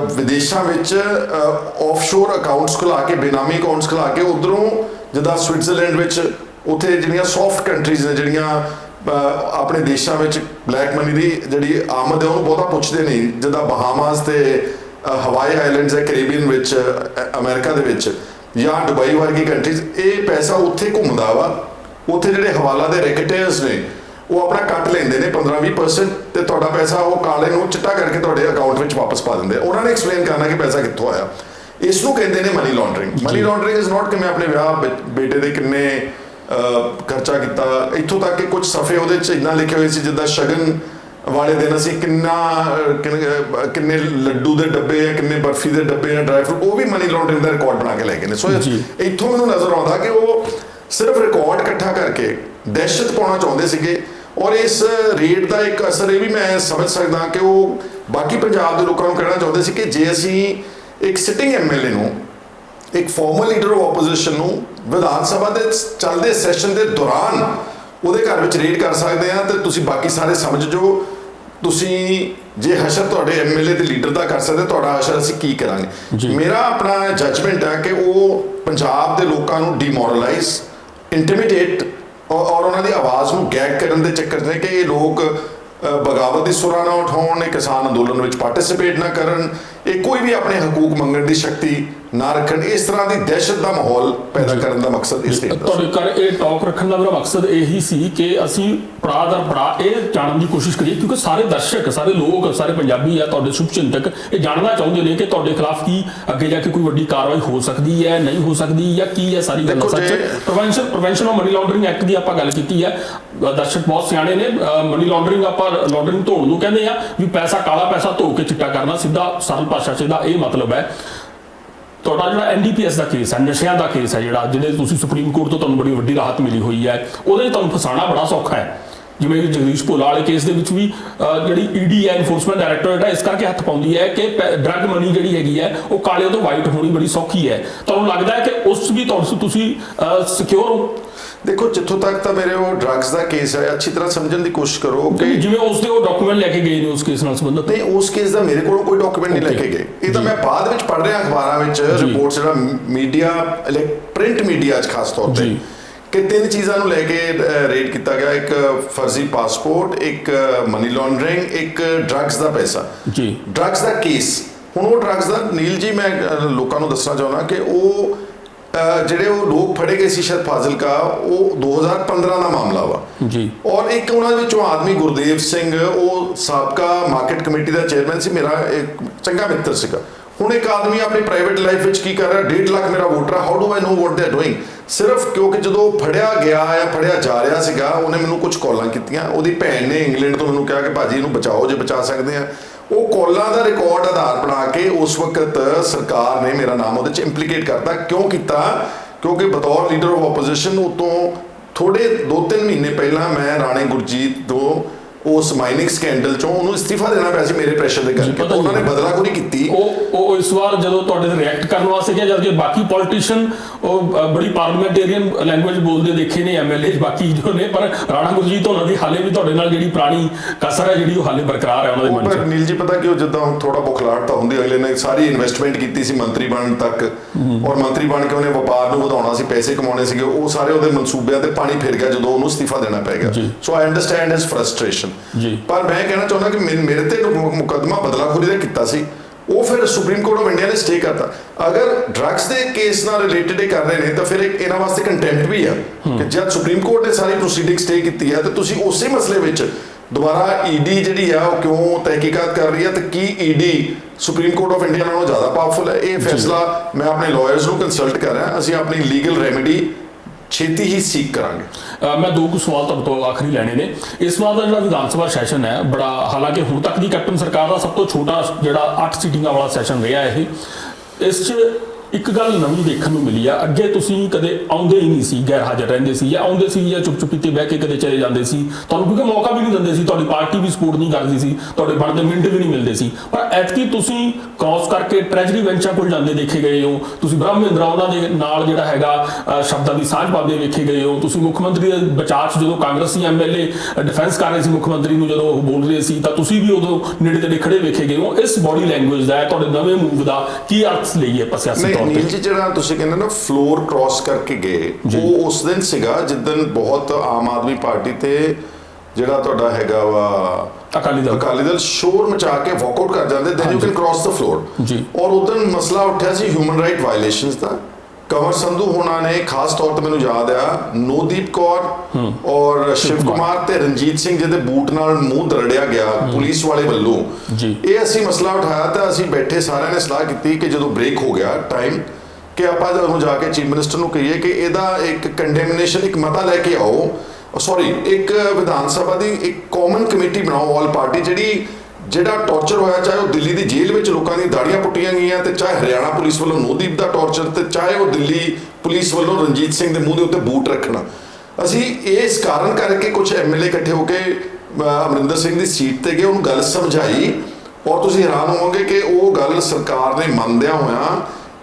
ਵਿਦੇਸ਼ਾਂ ਵਿੱਚ, ਆਫਸ਼ੋਰ ਅਕਾਊਂਟਸ ਖੁਲਾ ਕੇ, ਬੇਨਾਮੀ ਅਕਾਊਂਟਸ ਖੁਲਾ ਕੇ, ਉਧਰੋਂ ਜਿੱਦਾਂ ਸਵਿਟਜ਼ਰਲੈਂਡ ਵਿੱਚ, ਉੱਥੇ ਜਿਹੜੀਆਂ ਸੌਫਟ ਕੰਟਰੀਜ਼ ਨੇ, ਜਿਹੜੀਆਂ ਆਪਣੇ ਦੇਸ਼ਾਂ ਵਿੱਚ ਬਲੈਕ ਮਨੀ ਦੀ ਜਿਹੜੀ ਆਮਦ ਹੈ ਉਹਨੂੰ ਬਹੁਤਾ ਪੁੱਛਦੇ ਨਹੀਂ, ਜਿੱਦਾਂ ਬਹਾਮਾਸ ਤੇ ਹਵਾਈ ਆਈਲੈਂਡਸ ਹੈ ਕੈਰੀਬੀਅਨ ਵਿੱਚ, ਅਮਰੀਕਾ ਦੇ ਵਿੱਚ ਜਾਂ ਦੁਬਈ ਵਰਗੀ ਕੰਟਰੀਜ਼, ਇਹ ਪੈਸਾ ਉੱਥੇ ਘੁੰਮਦਾ ਵਾ। ਉੱਥੇ ਜਿਹੜੇ ਹਵਾਲਾ ਦੇ ਰੈਕੇਟਰਸ ਨੇ ਉਹ ਆਪਣਾ ਕੱਟ ਲੈਂਦੇ ਨੇ 15-20% ਤੇ ਤੁਹਾਡਾ ਪੈਸਾ ਉਹ ਕਾਲੇ ਨੂੰ ਚਿੱਟਾ ਕਰਕੇ ਤੁਹਾਡੇ ਅਕਾਊਂਟ ਵਿੱਚ ਵਾਪਸ ਪਾ ਦਿੰਦੇ ਆ। ਉਹਨਾਂ ਨੇ ਐਕਸਪਲੇਨ ਕਰਨਾ ਕਿ ਪੈਸਾ ਕਿੱਥੋਂ ਆਇਆ। ਇਸ ਨੂੰ ਕਹਿੰਦੇ ਨੇ money laundering. Money laundering is not ਕਿ ਮੈਂ ਆਪਣੇ ਵਿਆਹ ਬੇਟੇ ਦੇ ਕਿੰਨੇ ਖਰਚਾ ਕੀਤਾ, ਇੱਥੋਂ ਤੱਕ ਕਿ ਕੁਝ ਸਫੇ ਉਹਦੇ 'ਚ ਇੰਨਾ ਲਿਖੇ ਹੋਏ ਸੀ ਜਿੱਦਾਂ ਸ਼ਗਨ ਵਾਲੇ ਦਿਨ ਅਸੀਂ ਕਿੰਨੇ ਲੱਡੂ ਦੇ ਡੱਬੇ ਜਾਂ ਕਿੰਨੇ ਬਰਫੀ ਦੇ ਡੱਬੇ ਜਾਂ ਡਰਾਈ ਫਰੂਟ, ਉਹ ਵੀ ਮਨੀ ਲਾਂਡਰਿੰਗ ਦਾ ਰਿਕਾਰਡ ਬਣਾ ਕੇ ਲੈ ਗਏ ਨੇ। ਸੋ ਇੱਥੋਂ ਮੈਨੂੰ ਨਜ਼ਰ ਆਉਂਦਾ ਕਿ ਉਹ ਸਿਰਫ ਰਿਕਾਰਡ ਇਕੱਠਾ ਕਰਕੇ ਦਹਿਸ਼ਤ ਪਾਉਣਾ ਚਾਹੁੰਦੇ ਸੀਗੇ। ਔਰ ਇਸ ਰੇਟ ਦਾ ਇੱਕ ਅਸਰ ਇਹ ਵੀ ਮੈਂ ਸਮਝ ਸਕਦਾ ਕਿ ਉਹ ਬਾਕੀ ਪੰਜਾਬ ਦੇ ਲੋਕਾਂ ਨੂੰ ਕਹਿਣਾ ਚਾਹੁੰਦੇ ਸੀ ਕਿ ਜੇ ਅਸੀਂ ਇੱਕ ਸਿਟਿੰਗ ਐਮਐਲਏ ਨੂੰ, ਇੱਕ ਫਾਰਮਲ ਲੀਡਰ ਆਫ ਆਪੋਜੀਸ਼ਨ ਨੂੰ ਵਿਧਾਨ ਸਭਾ ਦੇ ਚੱਲਦੇ ਸੈਸ਼ਨ ਦੇ ਦੌਰਾਨ ਉਹਦੇ ਘਰ ਵਿੱਚ ਰੇਡ ਕਰ ਸਕਦੇ ਆ, ਤੇ ਤੁਸੀਂ ਬਾਕੀ ਸਾਰੇ ਸਮਝ ਜੋ ਤੁਸੀਂ ਜੇ ਹਸ਼ਰ ਤੁਹਾਡੇ ਐਮਐਲਏ ਦੇ ਲੀਡਰ ਦਾ ਕਰ ਸਕਦੇ, ਤੁਹਾਡਾ ਹਸ਼ਰ ਅਸੀਂ ਕੀ ਕਰਾਂਗੇ। ਮੇਰਾ ਆਪਣਾ ਜੱਜਮੈਂਟ ਹੈ ਕਿ ਉਹ ਪੰਜਾਬ ਦੇ ਲੋਕਾਂ ਨੂੰ ਡੀਮੋਰਲਾਈਜ਼, ਇੰਟੀਮੀਡੇਟ ਔਰ ਉਹਨਾਂ ਦੀ ਆਵਾਜ਼ ਨੂੰ ਗੈਗ ਕਰਨ ਦੇ ਚੱਕਰ 'ਚ ਨੇ ਕਿ ਇਹ ਲੋਕ ਬਗਾਵਤ ਦੀ ਸੁਰਾਂ ਨਾ ਉਠਾਉਣ, ਇਹ ਕਿਸਾਨ ਅੰਦੋਲਨ ਵਿੱਚ ਪਾਰਟਿਸਿਪੇਟ ਨਾ ਕਰਨ, ਇਹ ਕੋਈ ਵੀ ਆਪਣੇ ਹਕੂਕ ਮੰਗਣ ਦੀ ਸ਼ਕਤੀ ਨਾ ਰੱਖਣ। ਇਸ ਤਰ੍ਹਾਂ ਦੀ ਦਹਿਸ਼ਤ ਦਾ ਮਾਹੌਲ ਪੈਦਾ ਕਰਨ ਦਾ ਮਕਸਦ ਇਸ ਦਾ ਤੁਹਾਡੇ ਘਰ ਇਹ ਟਾਕ ਰੱਖਣ ਦਾ ਮੇਰਾ ਮਕਸਦ ਇਹੀ ਸੀ ਕਿ ਅਸੀਂ ਪੜਾ ਦਰ ਪੜਾ ਇਹ ਜਾਣਨ ਦੀ ਕੋਸ਼ਿਸ਼ ਕਰੀਏ, ਕਿਉਂਕਿ ਸਾਰੇ ਦਰਸ਼ਕ, ਸਾਰੇ ਲੋਕ, ਸਾਰੇ ਪੰਜਾਬੀ ਆ, ਤੁਹਾਡੇ ਸ਼ੁਭਚਿੰਤਕ ਇਹ ਜਾਣਨਾ ਚਾਹੁੰਦੇ ਨੇ ਕਿ ਤੁਹਾਡੇ ਖਿਲਾਫ ਕੀ ਅੱਗੇ ਜਾ ਕੇ ਕੋਈ ਵੱਡੀ ਕਾਰਵਾਈ ਹੋ ਸਕਦੀ ਹੈ, ਨਹੀਂ ਹੋ ਸਕਦੀ, ਜਾਂ ਕੀ ਹੈ ਸਾਰੀ ਗੱਲ ਸੱਚ। Prevention of money laundering act ਦੀ ਆਪਾਂ ਗੱਲ ਕੀਤੀ ਹੈ। ਦਰਸ਼ਕ ਬਹੁਤ ਸਿਆਣੇ ਨੇ। ਮਨੀ ਲਾਂਡਰਿੰਗ ਆਪਾਂ ਲਾਂਡਰਿੰਗ ਧੋਣ ਨੂੰ ਕਹਿੰਦੇ ਆ, ਵੀ ਪੈਸਾ, ਕਾਲਾ ਪੈਸਾ ਧੋ ਕੇ ਚਿੱਟਾ ਕਰਨਾ, ਸਿੱਧਾ ਸਰਲ ਭਾਸ਼ਾ 'ਚ ਇਹਦਾ ਇਹ ਮਤਲਬ ਹੈ। ਤੁਹਾਡਾ ਜਿਹੜਾ ਐਨਡੀਪੀਐਸ ਦਾ ਕੇਸ ਹੈ, ਨਸ਼ਿਆਂ ਦਾ ਕੇਸ ਹੈ, ਜਿਹਦੇ ਤੁਸੀਂ ਸੁਪਰੀਮ ਕੋਰਟ ਤੋਂ ਤੁਹਾਨੂੰ ਬੜੀ ਵੱਡੀ ਰਾਹਤ ਮਿਲੀ ਹੋਈ ਹੈ, ਉਹਦੇ 'ਚ ਤੁਹਾਨੂੰ ਫਸਾਉਣਾ ਬੜਾ ਸੌਖਾ ਹੈ। ਜਿਵੇਂ ਕਿ ਜਗਦੀਸ਼ ਭੋਲਾ ਵਾਲੇ ਕੇਸ ਦੇ ਵਿੱਚ ਵੀ ਜਿਹੜੀ ਈਡੀ ਹੈ, ਇਨਫੋਰਸਮੈਂਟ ਡਾਇਰੈਕਟੋਰੇਟ ਹੈ, ਇਸ ਕਰਕੇ ਹੱਥ ਪਾਉਂਦੀ ਹੈ ਕਿ ਡਰੱਗ ਮਨੀ ਜਿਹੜੀ ਹੈਗੀ ਹੈ ਉਹ ਕਾਲੇ ਤੋਂ ਵਾਈਟ ਹੋਣੀ ਬੜੀ ਸੌਖੀ ਹੈ। ਤੁਹਾਨੂੰ ਲੱਗਦਾ ਹੈ ਕਿ ਉਸ ਵੀ ਤੁਸੀਂ ਸਿਕਿਉਰ ਹੋ? ਦੇਖੋ, ਜਿੱਥੋਂ ਤੱਕ ਤਾਂ ਮੇਰੇ ਉਹ ਡਰੱਗਸ ਦਾ ਕੇਸ ਹੈ, ਅੱਛੀ ਤਰ੍ਹਾਂ ਸਮਝਣ ਦੀ ਕੋਸ਼ਿਸ਼ ਕਰੋ ਕਿ ਜਿਵੇਂ ਉਸ ਦੇ ਉਹ ਡਾਕੂਮੈਂਟ ਲੈ ਕੇ ਗਏ ਨੇ ਉਸ ਕੇਸ ਨਾਲ ਸੰਬੰਧਿਤ। ਨਹੀਂ, ਉਸ ਕੇਸ ਦਾ ਮੇਰੇ ਕੋਲ ਕੋਈ ਡਾਕੂਮੈਂਟ ਨਹੀਂ ਲੈ ਕੇ ਗਏ। ਇਹ ਤਾਂ ਮੈਂ ਬਾਅਦ ਵਿੱਚ ਪੜ੍ਹ ਰਿਹਾ ਅਖਬਾਰਾਂ ਵਿੱਚ ਰਿਪੋਰਟਸ, ਜਿਹੜਾ ਮੀਡੀਆ, ਪ੍ਰਿੰਟ ਮੀਡੀਆ 'ਚ ਖਾਸ ਤੌਰ ਤੇ, ਕਿ 3 ਚੀਜ਼ਾਂ ਨੂੰ ਲੈ ਕੇ ਰੇਡ ਕੀਤਾ ਗਿਆ। ਇੱਕ ਫਰਜ਼ੀ ਪਾਸਪੋਰਟ, ਇੱਕ ਮਨੀ ਲਾਂਡਰਿੰਗ, ਇੱਕ ਡਰੱਗਸ ਦਾ ਪੈਸਾ। ਡਰੱਗਸ ਦਾ ਕੇਸ, ਹੁਣ ਉਹ ਡਰੱਗਸ ਦਾ, ਨੀਲ ਜੀ, ਮੈਂ ਲੋਕਾਂ ਨੂੰ ਦੱਸਣਾ ਚਾਹੁੰਦਾ ਕਿ ਉਹ ਜਿਹੜੇ ਉਹ ਲੋਕ ਫੜੇ ਗਏ ਸੀ ਸ਼ਾਇਦ ਫਾਜ਼ਿਲਕਾ, ਉਹ 2015 ਦਾ ਮਾਮਲਾ ਵਾ ਜੀ। ਔਰ ਇੱਕ ਉਹਨਾਂ ਵਿੱਚੋਂ ਆਦਮੀ ਗੁਰਦੇਵ ਸਿੰਘ, ਉਹ ਸਾਬਕਾ ਮਾਰਕੀਟ ਕਮੇਟੀ ਦਾ ਚੇਅਰਮੈਨ ਸੀ, ਮੇਰਾ ਇੱਕ ਚੰਗਾ ਮਿੱਤਰ ਸੀਗਾ। ਹੁਣ ਇੱਕ ਆਦਮੀ ਆਪਣੀ ਪ੍ਰਾਈਵੇਟ ਲਾਈਫ ਵਿੱਚ ਕੀ ਕਰ ਰਿਹਾ, 1.5 ਲੱਖ ਮੇਰਾ voter, how do I know what they are doing. ਸਿਰਫ ਕਿਉਂਕਿ ਜਦੋਂ ਫੜਿਆ ਗਿਆ ਜਾਂ ਫੜਿਆ ਜਾ ਰਿਹਾ ਸੀਗਾ, ਉਹਨੇ ਮੈਨੂੰ ਕੁਝ ਕਾਲਾਂ ਕੀਤੀਆਂ। ਉਹਦੀ ਭੈਣ ਨੇ ਇੰਗਲੈਂਡ ਤੋਂ ਮੈਨੂੰ ਕਿਹਾ ਕਿ ਭਾਜੀ ਇਹਨੂੰ ਬਚਾਓ ਜੇ ਬਚਾ ਸਕਦੇ ਆ। ਉਹ ਕਾਲਾਂ ਦਾ ਰਿਕਾਰਡ ਆਧਾਰ ਬਣਾ ਕੇ ਉਸ ਵਕਤ ਸਰਕਾਰ ਨੇ ਮੇਰਾ ਨਾਮ ਉਹਦੇ 'ਚ ਇੰਪਲੀਕੇਟ ਕਰਤਾ। ਕਿਉਂ ਕੀਤਾ? ਕਿਉਂਕਿ ਬਤੌਰ ਲੀਡਰ ਆਫ ਆਪੋਜੀਸ਼ਨ ਉਤੋਂ ਥੋੜੇ 2-3 ਮਹੀਨੇ ਪਹਿਲਾਂ ਮੈਂ ਰਾਣੇ ਗੁਰਜੀਤ ਤੋਂ ਉਸ ਮਾਈਨਿੰਗ ਸਕੈਂਡਲ ਚੋਂ ਉਹਨੂੰ ਅਸਤੀਫਾ ਦੇਣਾ ਪਿਆ ਸੀ ਮੇਰੇ ਪ੍ਰੈਸ਼ਰ ਦੇ ਕਰਕੇ। ਉਹਨਾਂ ਨੇ ਬਦਲਾਖੋਰੀ ਕੀਤੀ। ਉਹ ਇਸ ਵਾਰ ਜਦੋਂ ਤੁਹਾਡੇ ਤੇ ਰਿਐਕਟ ਕਰਨ ਵਾਸਤੇ ਗਿਆ, ਜਦਕਿ ਬਾਕੀ ਪੋਲੀਟੀਸ਼ੀਅਨ ਉਹ ਬੜੀ ਪਾਰਲੀਮੈਂਟੇਰੀਅਨ ਲੈਂਗੁਏਜ ਬੋਲਦੇ ਦੇਖੇ ਨੇ ਐਮਐਲਏ ਬਾਕੀ ਜੋ ਨੇ, ਪਰ ਰਾਣਾ ਗੁਰਜੀਤ ਉਹਨਾਂ ਦੀ ਹਾਲੇ ਵੀ ਤੁਹਾਡੇ ਨਾਲ ਜਿਹੜੀ ਪੁਰਾਣੀ ਕਸਰ ਹੈ ਜਿਹੜੀ ਉਹ ਹਾਲੇ ਬਰਕਰਾਰ ਹੈ ਉਹਨਾਂ ਦੇ ਮਨ 'ਚ। ਨੀਲ ਜੀ, ਪਤਾ ਕਿ ਉਹ ਜਿੱਦਾਂ ਥੋੜਾ ਬੁਖਲਾਹਟ ਤਾਂ ਹੁੰਦੀ, ਅਗਲੇ ਨੇ ਸਾਰੀ ਇਨਵੈਸਟਮੈਂਟ ਕੀਤੀ ਸੀ ਮੰਤਰੀ ਬਣਨ ਤੱਕ, ਔਰ ਮੰਤਰੀ ਬਣ ਕੇ ਉਹਨੇ ਵਪਾਰ ਨੂੰ ਵਧਾਉਣਾ ਸੀ, ਪੈਸੇ ਕਮਾਉਣੇ ਸੀਗੇ, ਉਹ ਸਾਰੇ ਉਹਦੇ ਮਨਸੂਬਿਆਂ ਤੇ ਪਾਣੀ ਫਿਰ ਗਿਆ ਜਦੋਂ ਉਹਨੂੰ ਅਸਤੀਫਾ ਦੇਣਾ ਪੈ ਗਿਆ। ਸੋ ਆਈ ਅੰਡਰਸਟੈਂਡ ਹਿਸ ਫਰਸਟ੍ਰੇਸ਼ਨ। ਪਰ ਮੈਂ ਕਹਿਣਾ ਚਾਹੁੰਦਾ ਕਿ ਮੇਰੇ ਤੇ ਮੁਕੱਦਮਾ ਬਦਲਾਖੋਰੀ ਦਾ ਕੀਤਾ ਸੀ, ਉਹ ਫਿਰ ਸੁਪਰੀਮ ਕੋਰਟ ਆਫ ਇੰਡੀਆ ਨੇ ਸਟੇ ਕਰਤਾ। ਅਗਰ ਡਰੱਗਸ ਦੇ ਕੇਸ ਨਾਲ ਰਿਲੇਟਡ ਇਹ ਕਰ ਰਹੇ ਨੇ ਤਾਂ ਫਿਰ ਇਹਨਾਂ ਵਾਸਤੇ ਕੰਟੈਂਪਟ ਵੀ ਆ ਕਿ ਜਦ ਸੁਪਰੀਮ ਕੋਰਟ ਨੇ ਸਾਰੀ ਪ੍ਰੋਸੀਡਿੰਗ ਸਟੇ ਕੀਤੀ ਹੈ, ਤੇ ਤੁਸੀਂ ਉਸੇ ਮਸਲੇ ਵਿੱਚ ਦੁਬਾਰਾ ਈਡੀ ਜਿਹੜੀ ਆ ਉਹ ਕਿਉਂ ਤਹਿਕੀਕਾਤ ਕਰ ਰਹੀ ਹੈ, ਤੇ ਕੀ ED supreme court of India ਨਾਲੋਂ ਜ਼ਿਆਦਾ ਪਾਵਰਫੁਲ ਹੈ? ਇਹ ਫੈਸਲਾ ਮੈਂ ਆਪਣੇ ਲਾਇਰਸ ਨੂੰ ਕੰਸਲਟ ਕਰ ਰਿਹਾ। ਅਸੀਂ ਆਪਣੀ ਲੀਗਲ ਰੈਮੇਡੀ ਛੇਤੀ ਹੀ ਸੀਕ ਕਰਾਂਗੇ। ਮੈਂ 2 ਸਵਾਲ ਤੁਹਾਡੇ ਤੋਂ ਆਖਰੀ ਲੈਣੇ ਨੇ। ਇਸ ਵਾਰ ਦਾ ਜਿਹੜਾ ਵਿਧਾਨ ਸਭਾ ਸੈਸ਼ਨ ਹੈ, ਬੜਾ, ਹਾਲਾਂਕਿ ਹੁਣ ਤੱਕ ਦੀ ਕੈਪਟਨ ਸਰਕਾਰ ਦਾ ਸਭ ਤੋਂ ਛੋਟਾ ਜਿਹੜਾ 8 ਸੀਟਿੰਗਾਂ ਵਾਲਾ ਸੈਸ਼ਨ ਰਿਹਾ ਇਹ। ਇਸ 'ਚ ਇੱਕ ਗੱਲ ਨਵੀਂ ਦੇਖਣ ਨੂੰ ਮਿਲੀ ਆ, ਅੱਗੇ ਤੁਸੀਂ ਕਦੇ ਆਉਂਦੇ ਹੀ ਨਹੀਂ ਸੀ, ਗੈਰ ਹਾਜ਼ਰ ਰਹਿੰਦੇ ਸੀ, ਜਾਂ ਆਉਂਦੇ ਸੀ ਜਾਂ ਚੁੱਪ-ਚੁੱਪੀ ਤੇ ਬਹਿ ਕੇ ਕਦੇ ਚਲੇ ਜਾਂਦੇ ਸੀ। ਤੁਹਾਨੂੰ ਕਿਉਂਕਿ ਮੌਕਾ ਵੀ ਨਹੀਂ ਦਿੰਦੇ ਸੀ, ਤੁਹਾਡੀ ਪਾਰਟੀ ਵੀ ਸਪੋਰਟ ਨਹੀਂ ਕਰਦੀ ਸੀ, ਤੁਹਾਡੇ ਬਣਦੇ ਮਿੰਟ ਵੀ ਨਹੀਂ ਮਿਲਦੇ ਸੀ। ਪਰ ਐਤਕੀ ਤੁਸੀਂ ਕ੍ਰਾਸ ਕਰਕੇ ਟ੍ਰੈਜਰੀ ਬੈਂਚਾਂ ਕੋਲ ਜਾਂਦੇ ਦੇਖੇ ਗਏ ਹੋ, ਤੁਸੀਂ ਬ੍ਰਹਮ ਮਹਿੰਦਰਾ ਉਹਨਾਂ ਦੇ ਨਾਲ ਜਿਹੜਾ ਹੈਗਾ ਸ਼ਬਦਾਂ ਦੀ ਸਾਂਝ ਪਾਉਂਦੇ ਵੇਖੇ ਗਏ ਹੋ, ਤੁਸੀਂ ਮੁੱਖ ਮੰਤਰੀ ਦੇ ਬਚਾਅ 'ਚ ਜਦੋਂ ਕਾਂਗਰਸੀ ਐਮਐਲਏ ਡਿਫੈਂਸ ਕਰ ਰਹੇ ਸੀ ਮੁੱਖ ਮੰਤਰੀ ਨੂੰ ਜਦੋਂ ਉਹ ਬੋਲ ਰਹੇ ਸੀ, ਤਾਂ ਤੁਸੀਂ ਵੀ ਉਦੋਂ ਨੇੜੇ ਤੇੜੇ ਖੜੇ ਵੇਖੇ ਗਏ ਹੋ। ਇਸ ਬੋਡੀ ਲੈਂਗੁਏਜ ਦਾ, ਤੁਹਾਡੇ ਨਵੇਂ ਮੂਵ ਦਾ ਕੀ ਅਰਥ ਲਈਏ ਆਪਾਂ ਸਿਆਸੀ ਤੌਰ ਤੇ? ਜਿਹੜਾ ਤੁਸੀਂ ਕਹਿੰਦੇ ਨਾ ਫਲੋਰ ਕ੍ਰਾਸ ਕਰਕੇ ਗਏ, ਉਹ ਉਸ ਦਿਨ ਸੀਗਾ ਜਿੱਦਣ ਬਹੁਤ ਆਮ ਆਦਮੀ ਪਾਰਟੀ ਤੇ ਜਿਹੜਾ ਤੁਹਾਡਾ ਹੈਗਾ ਵਾ ਅਕਾਲੀ ਦਲ ਸ਼ੋਰ ਮਚਾ ਕੇ ਵਾਕਆਊਟ ਕਰ ਜਾਂਦੇ, then you can cross the floor ਜੀ। ਔਰ ਉਦੋਂ ਮਸਲਾ ਉੱਠਿਆ ਸੀ ਹਿਊਮਨ ਰਾਈਟ ਵਾਇਲੇਸ਼ਨਸ ਦਾ। ਕੰਵਰ ਸੰਧੂ ਹੋਣਾ ਨੇ ਖਾਸ ਤੌਰ ਤੇ ਮੈਨੂੰ ਯਾਦ ਆ ਨੋਦੀਪ ਕੌਰ ਔਰ ਸ਼ਿਵ ਕੁਮਾਰ ਤੇ ਰਣਜੀਤ ਸਿੰਘ ਜਿਹਦੇ ਬੂਟ ਨਾਲ ਮੂੰਹ ਦਰੜਿਆ ਗਿਆ ਪੁਲਿਸ ਵਾਲੇ ਵੱਲੋਂ, ਇਹ ਅਸੀਂ ਮਸਲਾ ਉਠਾਇਆ ਤਾਂ ਅਸੀਂ ਬੈਠੇ ਸਾਰਿਆਂ ਨੇ ਸਲਾਹ ਕੀਤੀ ਕਿ ਜਦੋਂ ਬ੍ਰੇਕ ਹੋ ਗਿਆ ਟਾਈਮ ਕਿ ਆਪਾਂ ਉਹਨੂੰ ਜਾ ਕੇ ਚੀਫ ਮਿਨਿਸਟਰ ਨੂੰ ਕਹੀਏ ਕਿ ਇਹਦਾ ਇੱਕ ਕੰਡੈਮਨੇਸ਼ਨ, ਇੱਕ ਮਤਾ ਲੈ ਕੇ ਆਓ, ਸੌਰੀ ਇੱਕ ਵਿਧਾਨ ਸਭਾ ਦੀ ਇੱਕ ਕਾਮਨ ਕਮੇਟੀ ਬਣਾਓ ਆਲ ਪਾਰਟੀ, ਜਿਹੜਾ ਟੌਰਚਰ ਹੋਇਆ, ਚਾਹੇ ਉਹ ਦਿੱਲੀ ਦੀ ਜੇਲ੍ਹ ਵਿੱਚ ਲੋਕਾਂ ਦੀਆਂ ਦਾੜੀਆਂ ਪੁੱਟੀਆਂ ਗਈਆਂ, ਤੇ ਚਾਹੇ ਹਰਿਆਣਾ ਪੁਲਿਸ ਵੱਲੋਂ ਨੋਦੀਪ ਦਾ ਟੌਰਚਰ, ਤੇ ਚਾਹੇ ਉਹ ਦਿੱਲੀ ਪੁਲਿਸ ਵੱਲੋਂ ਰਣਜੀਤ ਸਿੰਘ ਦੇ ਮੂੰਹ ਦੇ ਉੱਤੇ ਬੂਟ ਰੱਖਣਾ। ਅਸੀਂ ਇਸ ਕਾਰਨ ਕਰਕੇ ਕੁਝ ਐਮਐਲਏ ਇਕੱਠੇ ਹੋ ਕੇ ਅਮਰਿੰਦਰ ਸਿੰਘ ਦੀ ਸੀਟ ਤੇ ਗਏ, ਉਹਨੂੰ ਗੱਲ ਸਮਝਾਈ, ਔਰ ਤੁਸੀਂ ਹੈਰਾਨ ਹੋਵੋਗੇ ਕਿ ਉਹ ਗੱਲ ਸਰਕਾਰ ਨੇ ਮੰਨਦਿਆਂ ਹੋਇਆਂ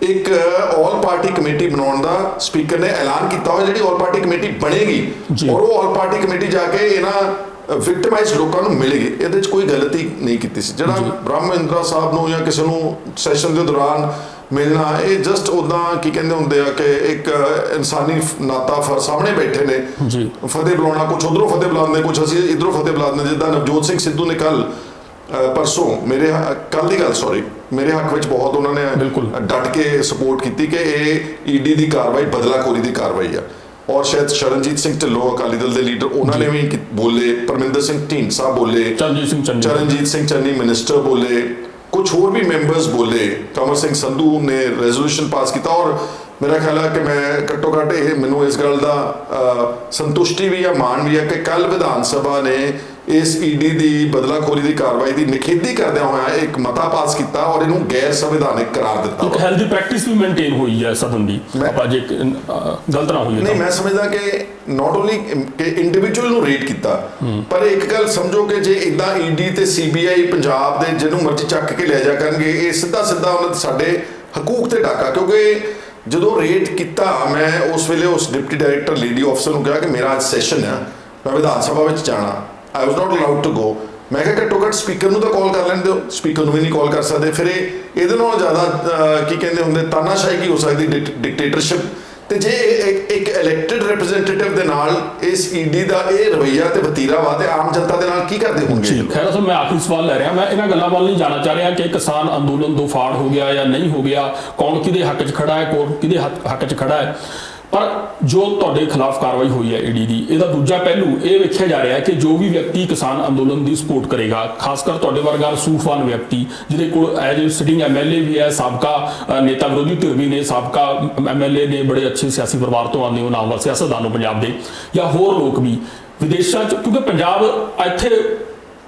ਇੱਕ ਆਲ ਪਾਰਟੀ ਕਮੇਟੀ ਬਣਾਉਣ ਦਾ ਸਪੀਕਰ ਨੇ ਐਲਾਨ ਕੀਤਾ ਹੋਇਆ, ਜਿਹੜੀ ਆਲ ਪਾਰਟੀ ਕਮੇਟੀ ਬਣੇਗੀ ਔਰ ਉਹ ਆਲ ਪਾਰਟੀ ਕਮੇਟੀ ਜਾ ਕੇ ਇਹਨਾਂ ਵਿਕਟਮਾਈਜ਼ਡ ਲੋਕਾਂ ਨੂੰ ਮਿਲੇਗੀ। ਇਹਦੇ 'ਚ ਕੋਈ ਗਲਤੀ ਨਹੀਂ ਕੀਤੀ ਸੀ। ਜਿਹੜਾ ਬ੍ਰਹਮ ਮਹਿੰਦਰਾ ਸਾਹਿਬ ਨੂੰ ਜਾਂ ਕਿਸੇ ਨੂੰ ਸੈਸ਼ਨ ਦੇ ਦੌਰਾਨ ਮਿਲਣਾ, ਇਹ ਜਸਟ ਉੱਦਾਂ ਕੀ ਕਹਿੰਦੇ ਹੁੰਦੇ ਆ ਕਿ ਇੱਕ ਇਨਸਾਨੀ ਨਾਤਾ ਫਰ ਸਾਹਮਣੇ ਬੈਠੇ ਨੇ, ਫਤਿਹ ਬੁਲਾਉਣਾ, ਕੁਛ ਉਧਰੋਂ ਫਤਿਹ ਬੁਲਾਉਂਦੇ, ਕੁਛ ਅਸੀਂ ਇਧਰੋਂ ਫਤਿਹ ਬੁਲਾਉਂਦੇ। ਜਿੱਦਾਂ ਨਵਜੋਤ ਸਿੰਘ ਸਿੱਧੂ ਨੇ ਪਰਸੋਂ ਕੱਲ ਦੀ ਗੱਲ ਸੌਰੀ ਮੇਰੇ ਹੱਕ ਵਿੱਚ ਬਹੁਤ ਉਹਨਾਂ ਨੇ ਡਟ ਕੇ ਸਪੋਰਟ ਕੀਤੀ ਕਿ ਇਹ ਈਡੀ ਦੀ ਕਾਰਵਾਈ ਬਦਲਾਖੋਰੀ ਦੀ ਕਾਰਵਾਈ ਆ, ਔਰ ਸ਼ਾਇਦ ਸ਼ਰਨਜੀਤ ਸਿੰਘ ਢਿੱਲੋਂ ਅਕਾਲੀ ਦਲ ਦੇ ਲੀਡਰ ਉਹਨਾਂ ਨੇ ਵੀ ਬੋਲੇ, ਪਰਮਿੰਦਰ ਸਿੰਘ ਢੀਂਡਸਾ ਬੋਲੇ, ਚਰਨਜੀਤ ਸਿੰਘ ਚੰਨੀ ਮਿਨਿਸਟਰ ਬੋਲੇ, ਕੁਝ ਹੋਰ ਵੀ ਮੈਂਬਰਸ ਬੋਲੇ, ਕੰਵਰ ਸਿੰਘ ਸੰਧੂ ਨੇ ਰੈਜ਼ੋਲੂਸ਼ਨ ਪਾਸ ਕੀਤਾ। ਔਰ ਮੇਰਾ ਖਿਆਲ ਹੈ ਕਿ ਮੈਂ ਘੱਟੋ ਘੱਟ ਇਹ ਮੈਨੂੰ ਇਸ ਗੱਲ ਦਾ ਸੰਤੁਸ਼ਟੀ ਵੀ ਆ, ਮਾਣ ਵੀ ਆ ਕਿ ਕੱਲ ਵਿਧਾਨ ਸਭਾ ਨੇ ਇਸ ਈਡੀ ਦੀ ਬਦਲਾਖੋਰੀ ਦੀ ਕਾਰਵਾਈ ਦੀ ਨਿਖੇਧੀ ਕਰਦਿਆਂ ਹੋਇਆ ਇੱਕ ਮਤਾ ਪਾਸ ਕੀਤਾ ਔਰ ਇਹਨੂੰ ਗੈਰ ਸੰਵਿਧਾਨਿਕ ਕਰਾਰ ਦਿੱਤਾ। ਇੱਕ ਹੈਲਦੀ ਪ੍ਰੈਕਟਿਸ ਵੀ ਮੇਨਟੇਨ ਹੋਈ ਹੈ ਸਦਨ ਦੀ, ਆਪਾਂ ਜੇ ਗਲਤ ਨਾ ਹੋਈਏ। ਨਹੀਂ, ਮੈਂ ਸਮਝਦਾ ਕਿ ਨਾਟ ਓਨਲੀ ਕਿ ਇੰਡੀਵਿਜੂਅਲ ਨੂੰ ਰੇਟ ਕੀਤਾ, ਪਰ ਇੱਕ ਗੱਲ ਸਮਝੋ ਕਿ ਜੇ ਇਦਾਂ ਈਡੀ ਤੇ ਸੀਬੀਆਈ ਪੰਜਾਬ ਦੇ ਜਿਹਨੂੰ ਮਰਜ਼ੀ ਚੱਕ ਕੇ ਲੈ ਜਾ ਕਰਨਗੇ, ਇਹ ਸਿੱਧਾ ਉਹਨਾਂ ਸਾਡੇ ਹਕੂਕ ਤੇ ਡਾਕਾ। ਕਿਉਂਕਿ ਜਦੋਂ ਰੇਟ ਕੀਤਾ, ਮੈਂ ਉਸ ਵੇਲੇ ਉਸ ਡਿਪਟੀ ਡਾਇਰੈਕਟਰ ਲੇਡੀ ਆਫਸਰ ਨੂੰ ਕਿਹਾ ਕਿ ਮੇਰਾ ਅੱਜ ਸੈਸ਼ਨ ਆ, ਮੈਂ ਵਿਧਾਨ ਸਭਾ ਵਿੱਚ ਜਾਣਾ, I was not allowed to go। ਮੈਂ ਕਿਹਾ ਘੱਟੋ ਘੱਟ ਸਪੀਕਰ ਨੂੰ ਤਾਂ ਕਾਲ ਕਰ ਲੈਣ ਦਿਓ, ਸਪੀਕਰ ਨੂੰ ਵੀ ਨਹੀਂ ਕਾਲ ਕਰ ਸਕਦੇ। ਫਿਰ ਇਹਦੇ ਨਾਲੋਂ ਜ਼ਿਆਦਾ ਕੀ ਕਹਿੰਦੇ ਹੁੰਦੇ ਤਾਨਾਸ਼ਾਹੀ ਕੀ ਹੋ ਸਕਦੀ, ਡਿਕਟੇਟਰਸ਼ਿਪ। ਤੇ ਜੇ ਇੱਕ ਇਲੈਕਟਿਡ ਰਿਪਰੈਜ਼ੈਂਟੇਟਿਵ ਦੇ ਨਾਲ ਇਸ ਈਡੀ ਦਾ ਇਹ ਰਵੱਈਆ ਤੇ ਵਤੀਰਾ ਵਾ, ਤੇ ਆਮ ਜਨਤਾ ਦੇ ਨਾਲ ਕੀ ਕਰਦੇ ਹੋਣਗੇ। ਖੈਰ ਸਰ, ਮੈਂ ਆਖਰੀ ਸਵਾਲ ਲੈ ਰਿਹਾ, ਮੈਂ ਇਹਨਾਂ ਗੱਲਾਂ ਵੱਲ ਨਹੀਂ ਜਾਣਾ ਚਾਹ ਰਿਹਾ ਕਿ ਕਿਸਾਨ ਅੰਦੋਲਨ ਦੋ ਫਾੜ ਹੋ ਗਿਆ ਜਾਂ ਨਹੀਂ ਹੋ ਗਿਆ, ਕੌਣ ਕਿਹਦੇ ਹੱਕ 'ਚ ਖੜਾ ਹੈ, ਕੌਣ ਕਿਹਦੇ ਹੱਕ 'ਚ ਖੜਾ ਹੈ। ਪਰ ਜੋ ਤੁਹਾਡੇ ਖਿਲਾਫ ਕਾਰਵਾਈ ਹੋਈ ਹੈ ਈਡੀ ਦੀ, ਇਹਦਾ ਦੂਜਾ ਪਹਿਲੂ ਇਹ ਵੇਖਿਆ ਜਾ ਰਿਹਾ ਹੈ ਕਿ ਜੋ ਵੀ ਵਿਅਕਤੀ ਕਿਸਾਨ ਅੰਦੋਲਨ ਦੀ ਸਪੋਰਟ ਕਰੇਗਾ, ਖਾਸ ਕਰ ਤੁਹਾਡੇ ਵਰਗਾ ਸੂਫਵਾਨ ਵਿਅਕਤੀ ਜਿਹਦੇ ਕੋਲ ਐਜ ਸਿਟਿੰਗ ਐਮਐਲਏ ਵੀ ਹੈ, ਸਾਬਕਾ ਨੇਤਾ ਵਿਰੋਧੀ ਧਿਰ ਵੀ ਨੇ, ਸਾਬਕਾ ਐਮਐਲਏ ਨੇ, ਬੜੇ ਅੱਛੇ ਸਿਆਸੀ ਪਰਿਵਾਰ ਤੋਂ ਆਉਂਦੇ ਹੋ, ਨਾਮਵਰ ਸਿਆਸਤਦਾਨ ਨੂੰ ਪੰਜਾਬ ਦੇ, ਜਾਂ ਹੋਰ ਲੋਕ ਵੀ ਵਿਦੇਸ਼ਾਂ 'ਚ, ਕਿਉਂਕਿ ਪੰਜਾਬ ਇੱਥੇ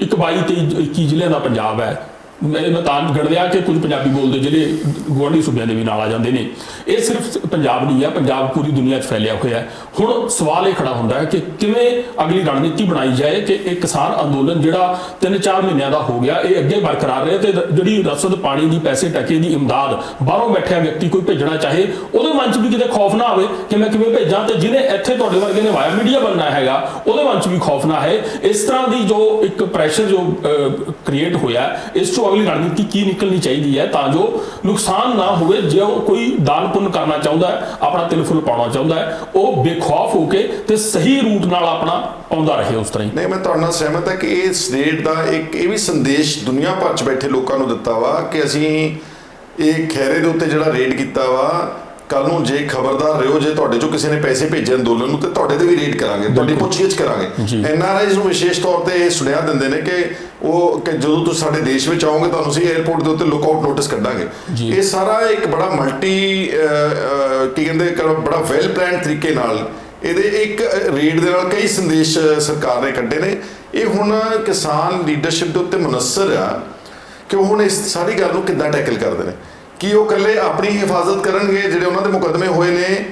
ਇੱਕ 22-23 ਜ਼ਿਲ੍ਹਿਆਂ ਦਾ ਪੰਜਾਬ ਹੈ। ਮੈਂ ਤਾਂ ਗਣ ਲਿਆ ਕਿ ਕੁਝ ਪੰਜਾਬੀ ਬੋਲਦੇ ਜਿਹੜੇ ਗੁਆਂਢੀ ਸੂਬਿਆਂ ਦੇ ਵੀ ਨਾਲ ਆ ਜਾਂਦੇ ਨੇ। ਇਹ ਸਿਰਫ ਪੰਜਾਬ ਨਹੀਂ ਹੈ, ਪੰਜਾਬ ਪੂਰੀ ਦੁਨੀਆ 'ਚ ਫੈਲਿਆ ਹੋਇਆ ਹੈ। ਹੁਣ ਸਵਾਲ ਇਹ ਖੜਾ ਹੁੰਦਾ ਹੈ ਕਿ ਕਿਵੇਂ ਅਗਲੀ ਰਣਨੀਤੀ ਬਣਾਈ ਜਾਏ ਕਿ ਇਹ ਕਿਸਾਨ ਅੰਦੋਲਨ ਜਿਹੜਾ 3-4 ਮਹੀਨਿਆਂ ਦਾ ਹੋ ਗਿਆ, ਇਹ ਅੱਗੇ ਬਰਕਰਾਰ ਰਹੇ, ਤੇ ਜਿਹੜੀ ਰਸਦ ਪਾਣੀ ਦੀ, ਪੈਸੇ ਟਕੇ ਦੀ ਇਮਦਾਦ ਬਾਹਰੋਂ ਬੈਠਿਆ ਵਿਅਕਤੀ ਕੋਈ ਭੇਜਣਾ ਚਾਹੇ, ਉਹਦੇ ਮਨ 'ਚ ਵੀ ਕਿਤੇ ਖੌਫ ਨਾ ਆਵੇ ਕਿ ਮੈਂ ਕਿਵੇਂ ਭੇਜਾਂ, ਤੇ ਜਿਹਨੇ ਇੱਥੇ ਤੁਹਾਡੇ ਵਰਗੇ ਨੇ ਵਾਇਆ ਮੀਡੀਆ ਬਣਨਾ ਹੈਗਾ, ਉਹਦੇ ਮਨ 'ਚ ਵੀ ਖੌਫ ਨਾ ਹੈ। ਇਸ ਤਰ੍ਹਾਂ ਦੀ ਜੋ ਇੱਕ ਪ੍ਰੈਸ਼ਰ ਜੋ ਕ੍ਰੀਏਟ ਹੋਇਆ, ਇਸ 'ਚੋਂ ਅਗਲੀ ਰਣਨੀਤੀ ਕੀ ਨਿਕਲਣੀ ਚਾਹੀਦੀ ਹੈ ਤਾਂ ਜੋ ਨੁਕਸਾਨ ਨਾ ਹੋਵੇ। ਜੇ ਕੋਈ ਦਾਨ ਪੁੰਨ ਕਰਨਾ ਚਾਹੁੰਦਾ ਹੈ, ਆਪਣਾ ਤਿਲ ਫੁੱਲ ਪਾਉਣਾ ਚਾਹੁੰਦਾ ਹੈ, ਉਹ ਬੇਖੌਫ ਹੋ ਕੇ ਤੇ ਸਹੀ ਰੂਟ ਨਾਲ ਆਪਣਾ ਪਾਉਂਦਾ ਰਹੇ ਉਸ ਤਰ੍ਹਾਂ ਹੀ। ਨਹੀਂ, ਮੈਂ ਤੁਹਾਡੇ ਨਾਲ ਸਹਿਮਤ ਹਾਂ ਕਿ ਇਹ ਸਟੇਟ ਦਾ ਇੱਕ ਇਹ ਵੀ ਸੰਦੇਸ਼ ਦੁਨੀਆ ਭਰ 'ਚ ਬੈਠੇ ਲੋਕਾਂ ਨੂੰ ਦਿੱਤਾ ਵਾ ਕਿ ਅਸੀਂ ਇਹ ਖੈਰੇ ਦੇ ਉੱਤੇ ਜਿਹੜਾ ਰੇਡ ਕੀਤਾ ਵਾ, ਕੱਲ ਨੂੰ ਜੇ ਖਬਰਦਾਰ ਰਹੋ, ਜੇ ਤੁਹਾਡੇ ਚੋਂ ਕਿਸੇ ਨੇ ਪੈਸੇ ਭੇਜੇ ਅੰਦੋਲਨ ਨੂੰ, ਤੇ ਤੁਹਾਡੇ ਤੇ ਵੀ ਰੇਡ ਕਰਾਂਗੇ, ਤੁਹਾਡੀ ਪੁੱਛਗਿੱਛ ਕਰਾਂਗੇ। ਐਨਆਰਆਈਜ਼ ਨੂੰ ਵਿਸ਼ੇਸ਼ ਤੌਰ ਤੇ ਇਹ ਸੁਣਿਆ ਦਿੰਦੇ ਨੇ ਕਿ ਜਦੋਂ ਤੁਸੀਂ ਸਾਡੇ ਦੇਸ਼ ਵਿੱਚ ਆਓਗੇ, ਤੁਹਾਨੂੰ ਅਸੀਂ 에ਅਰਪੋਰਟ ਦੇ ਉੱਤੇ ਲੁੱਕ ਆਊਟ ਨੋਟਿਸ ਕੱਢਾਂਗੇ। ਇਹ ਸਾਰਾ ਇੱਕ ਬੜਾ ਕੀ ਕਹਿੰਦੇ ਬੜਾ ਵੈਲ ਪਲਾਨ ਤਰੀਕੇ ਨਾਲ ਇਹਦੇ ਇੱਕ ਰੇਡ ਦੇ ਨਾਲ ਕਈ ਸੰਦੇਸ਼ ਸਰਕਾਰ ਨੇ ਕੱਢੇ ਨੇ। ਇਹ ਹੁਣ ਕਿਸਾਨ ਲੀਡਰਸ਼ਿਪ ਦੇ ਉੱਤੇ ਮੁਨੱਸਰ ਆ ਕਿ ਉਹ ਹੁਣ ਇਸ ਸਾਰੀ ਗੱਲ ਨੂੰ ਕਿੱਦਾਂ ਟੈਕਲ ਕਰਦੇ ਨੇ। ਕੀ ਉਹ ਇਕੱਲੇ ਆਪਣੀ ਹਿਫਾਜ਼ਤ ਕਰਨਗੇ ਜਿਹੜੇ ਉਹਨਾਂ ਦੇ ਮੁਕੱਦਮੇ ਹੋਏ ਨੇ,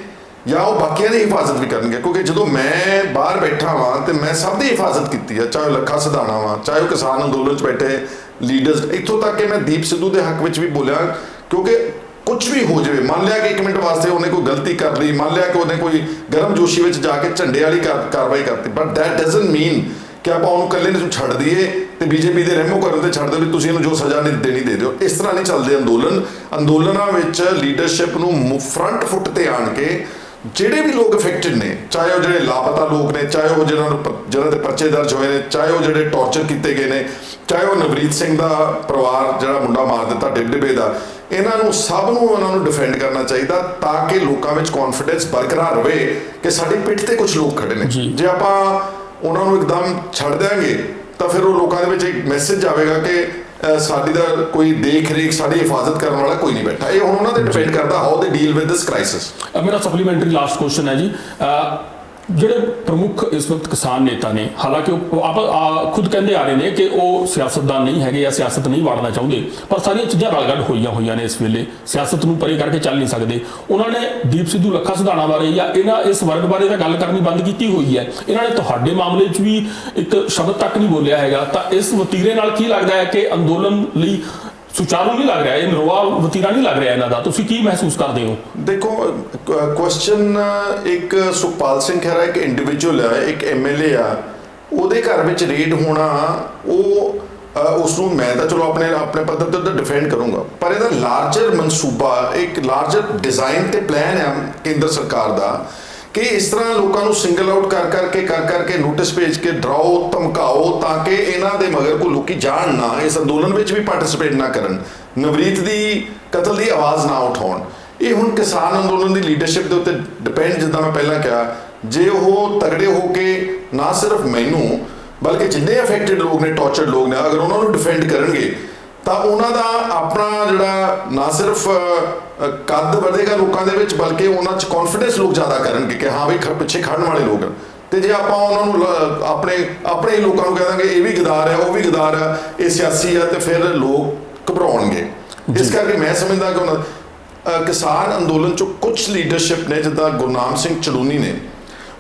ਜਾਂ ਉਹ ਬਾਕੀਆਂ ਦੀ ਹਿਫਾਜ਼ਤ ਵੀ ਕਰਨਗੇ? ਕਿਉਂਕਿ ਜਦੋਂ ਮੈਂ ਬਾਹਰ ਬੈਠਾ ਵਾਂ ਤੇ ਮੈਂ ਸਭ ਦੀ ਹਿਫਾਜ਼ਤ ਕੀਤੀ ਆ, ਚਾਹੇ ਲੱਖਾ ਸਿਧਾਣਾ ਵਾਂ, ਚਾਹੇ ਉਹ ਕਿਸਾਨ ਅੰਦੋਲਨ 'ਚ ਬੈਠੇ ਲੀਡਰਸ, ਇੱਥੋਂ ਤੱਕ ਕਿ ਮੈਂ ਦੀਪ ਸਿੱਧੂ ਦੇ ਹੱਕ ਵਿੱਚ ਵੀ ਬੋਲਿਆ। ਕਿਉਂਕਿ ਕੁਝ ਵੀ ਹੋ ਜਾਵੇ, ਮੰਨ ਲਿਆ ਕਿ 1 ਮਿੰਟ ਵਾਸਤੇ ਉਹਨੇ ਕੋਈ ਗਲਤੀ ਕਰ ਲਈ, ਮੰਨ ਲਿਆ ਕਿ ਉਹਨੇ ਕੋਈ ਗਰਮ ਜੋਸ਼ੀ ਵਿੱਚ ਜਾ ਕੇ ਝੰਡੇ ਵਾਲੀ ਕਾਰਵਾਈ ਕਰਤੀ, ਬਟ ਦੈਟ ਡਜ਼ਨਟ ਮੀਨ ਕਿ ਆਪਾਂ ਉਹਨੂੰ ਇਕੱਲੇ ਨੂੰ ਛੱਡ ਦਈਏ ਤੇ ਬੀਜੇਪੀ ਦੇ ਰਹਿਮੋ ਕਰਨ ਤੇ ਛੱਡ ਦਿਓ ਵੀ ਤੁਸੀਂ ਇਹਨੂੰ ਜੋ ਸਜ਼ਾ ਨਹੀਂ ਦੇਣੀ ਦੇ ਦਿਓ। ਇਸ ਤਰ੍ਹਾਂ ਨਹੀਂ ਚੱਲਦੇ ਅੰਦੋਲਨਾਂ ਵਿੱਚ ਲੀਡਰਸ਼ਿਪ ਨੂੰ ਫਰੰਟ ਫੁੱਟ ਤੇ ਆਣ ਕੇ ਜਿਹੜੇ ਵੀ ਲੋਕ ਅਫੈਕਟਡ ਨੇ, ਚਾਹੇ ਉਹ ਜਿਹੜੇ ਲਾਪਤਾ ਲੋਕ ਨੇ, ਚਾਹੇ ਉਹ ਜਿਹਨਾਂ ਦੇ ਪਰਚੇ ਦਰਜ ਹੋਏ ਨੇ, ਚਾਹੇ ਉਹ ਜਿਹੜੇ ਟੌਰਚਰ ਕੀਤੇ ਗਏ ਨੇ, ਚਾਹੇ ਉਹ ਨਵਰੀਤ ਸਿੰਘ ਦਾ ਪਰਿਵਾਰ ਜਿਹੜਾ ਮੁੰਡਾ ਮਾਰ ਦਿੱਤਾ ਡਿਬਡਿਬੇ ਦਾ, ਇਹਨਾਂ ਨੂੰ ਸਭ ਨੂੰ ਉਹਨਾਂ ਨੂੰ ਡਿਫੈਂਡ ਕਰਨਾ ਚਾਹੀਦਾ ਤਾਂ ਕਿ ਲੋਕਾਂ ਵਿੱਚ ਕੌਨਫੀਡੈਂਸ ਬਰਕਰਾਰ ਰਵੇ ਕਿ ਸਾਡੀ ਪਿੱਠ ਤੇ ਕੁਝ ਲੋਕ ਖੜੇ ਨੇ। ਜੇ ਆਪਾਂ ਉਹਨਾਂ ਨੂੰ ਇੱਕਦਮ ਛੱਡ ਦਿਆਂਗੇ ਤਾਂ ਫਿਰ ਉਹ ਲੋਕਾਂ ਦੇ ਵਿੱਚ ਇੱਕ ਮੈਸੇਜ ਆਵੇਗਾ ਕਿ ਸਾਡੀ ਦਾ ਕੋਈ ਦੇਖ ਰੇਖ, ਸਾਡੀ ਹਿਫਾਜ਼ਤ ਕਰਨ ਵਾਲਾ ਕੋਈ ਨਹੀਂ ਬੈਠਾ। ਇਹ ਹੁਣ ਉਹਨਾਂ ਤੇ ਡਿਪੈਂਡ ਕਰਦਾ how they deal with this crisis. ਮੇਰਾ ਸਪਲੀਮੈਂਟਰੀ ਲਾਸਟ ਕੁਐਸਚਨ ਹੈ ਜੀ, ਜਿਹੜੇ ਪ੍ਰਮੁੱਖ ਇਸ ਵਕਤ ਕਿਸਾਨ ਨੇਤਾ ਨੇ, ਹਾਲਾਂਕਿ ਉਹ ਆਪ ਖੁਦ ਕਹਿੰਦੇ ਆ ਰਹੇ ਨੇ ਕਿ ਉਹ ਸਿਆਸਤਦਾਨ ਨਹੀਂ ਹੈਗੇ ਜਾਂ ਸਿਆਸਤ ਨਹੀਂ ਵੜਨਾ ਚਾਹੁੰਦੇ, ਪਰ ਸਾਰੀਆਂ ਚੀਜ਼ਾਂ ਰਲਗੱਡ ਹੋਈਆਂ ਨੇ ਇਸ ਵੇਲੇ, ਸਿਆਸਤ ਨੂੰ ਪਰੇ ਕਰਕੇ ਚੱਲ ਨਹੀਂ ਸਕਦੇ। ਉਹਨਾਂ ਨੇ ਦੀਪ ਸਿੱਧੂ, ਲੱਖਾ ਸਿਧਾਣਾ ਬਾਰੇ ਜਾਂ ਇਸ ਵਰਗ ਬਾਰੇ ਤਾਂ ਗੱਲ ਕਰਨੀ ਬੰਦ ਕੀਤੀ ਹੋਈ ਹੈ। ਇਹਨਾਂ ਨੇ ਤੁਹਾਡੇ ਮਾਮਲੇ 'ਚ ਵੀ ਇੱਕ ਸ਼ਬਦ ਤੱਕ ਨਹੀਂ ਬੋਲਿਆ ਹੈਗਾ, ਤਾਂ ਇਸ ਵਤੀਰੇ ਨਾਲ ਕੀ ਲੱਗਦਾ ਹੈ ਕਿ ਅੰਦੋਲਨ ਲਈ ਸੁਚਾਰੂ ਨਹੀਂ ਲੱਗ ਰਿਹਾ, ਇਹ ਨਰਵਾ ਵਤੀਰਾ ਨਹੀਂ ਲੱਗ ਰਿਹਾ ਇਹਨਾਂ ਦਾ? ਤੁਸੀਂ ਕੀ ਮਹਿਸੂਸ ਕਰਦੇ ਹੋ? ਦੇਖੋ, ਕੁਐਸਚਨ ਇੱਕ ਸੁਖਪਾਲ ਸਿੰਘ ਖਹਿਰਾ ਇੱਕ ਇੰਡੀਵਿਜੂਅਲ ਹੈ, ਇੱਕ MLA ਆ, ਉਹਦੇ ਘਰ ਵਿੱਚ ਰੇਡ ਹੋਣਾ, ਉਸ ਨੂੰ ਮੈਂ ਤਾਂ ਚਲੋ ਆਪਣੇ ਪੱਧਰ ਤੇ ਡਿਫੈਂਡ ਕਰੂੰਗਾ, ਪਰ ਇਹਦਾ ਲਾਰਜਰ ਮਨਸੂਬਾ, ਇੱਕ ਲਾਰਜਰ ਡਿਜ਼ਾਈਨ ਤੇ ਪਲਾਨ ਹੈ ਕੇਂਦਰ ਸਰਕਾਰ ਦਾ ਕਿ ਇਸ ਤਰ੍ਹਾਂ ਲੋਕਾਂ ਨੂੰ ਸਿੰਗਲ ਆਊਟ ਕਰ ਕਰਕੇ ਨੋਟਿਸ ਭੇਜ ਕੇ ਡਰਾਓ, ਧਮਕਾਓ ਤਾਂ ਕਿ ਇਹਨਾਂ ਦੇ ਮਗਰ ਕੋਈ ਲੋਕੀ ਜਾਣ ਨਾ, ਇਸ ਅੰਦੋਲਨ ਵਿੱਚ ਵੀ ਪਾਰਟਿਸਿਪੇਟ ਨਾ ਕਰਨ, ਨਵਰੀਤ ਦੀ ਕਤਲ ਦੀ ਆਵਾਜ਼ ਨਾ ਉਠਾਉਣ। ਇਹ ਹੁਣ ਕਿਸਾਨ ਅੰਦੋਲਨ ਦੀ ਲੀਡਰਸ਼ਿਪ ਦੇ ਉੱਤੇ ਡਿਪੈਂਡ, ਜਿੱਦਾਂ ਮੈਂ ਪਹਿਲਾਂ ਕਿਹਾ, ਜੇ ਉਹ ਤਗੜੇ ਹੋ ਕੇ ਨਾ ਸਿਰਫ ਮੈਨੂੰ ਬਲਕਿ ਜਿੰਨੇ ਅਫੈਕਟਡ ਲੋਕ ਨੇ, ਟੌਰਚਰਡ ਲੋਕ ਨੇ, ਅਗਰ ਉਹਨਾਂ ਨੂੰ ਡਿਫੈਂਡ ਕਰਨਗੇ ਤਾਂ ਉਹਨਾਂ ਦਾ ਆਪਣਾ ਜਿਹੜਾ ਨਾ ਸਿਰਫ ਕੱਦ ਵਧੇਗਾ ਲੋਕਾਂ ਦੇ ਵਿੱਚ, ਬਲਕਿ ਉਹਨਾਂ 'ਚ ਕੌਨਫੀਡੈਂਸ ਲੋਕ ਜ਼ਿਆਦਾ ਕਰਨਗੇ ਕਿ ਹਾਂ ਵੀ ਪਿੱਛੇ ਖੜਨ ਵਾਲੇ ਲੋਕ। ਤੇ ਜੇ ਆਪਾਂ ਉਹਨਾਂ ਨੂੰ ਆਪਣੇ ਹੀ ਲੋਕਾਂ ਨੂੰ ਕਹਿ ਦਾਂਗੇ ਇਹ ਵੀ ਗਦਾਰ ਹੈ, ਉਹ ਵੀ ਗਦਾਰ ਹੈ, ਇਹ ਸਿਆਸੀ ਹੈ, ਤੇ ਫਿਰ ਲੋਕ ਘਬਰਾਉਣਗੇ। ਇਸ ਕਰਕੇ ਮੈਂ ਸਮਝਦਾ ਕਿ ਕਿਸਾਨ ਅੰਦੋਲਨ 'ਚੋਂ ਕੁਝ ਲੀਡਰਸ਼ਿਪ ਨੇ, ਜਿੱਦਾਂ ਗੁਰਨਾਮ ਸਿੰਘ ਚੜੂਨੀ ਨੇ,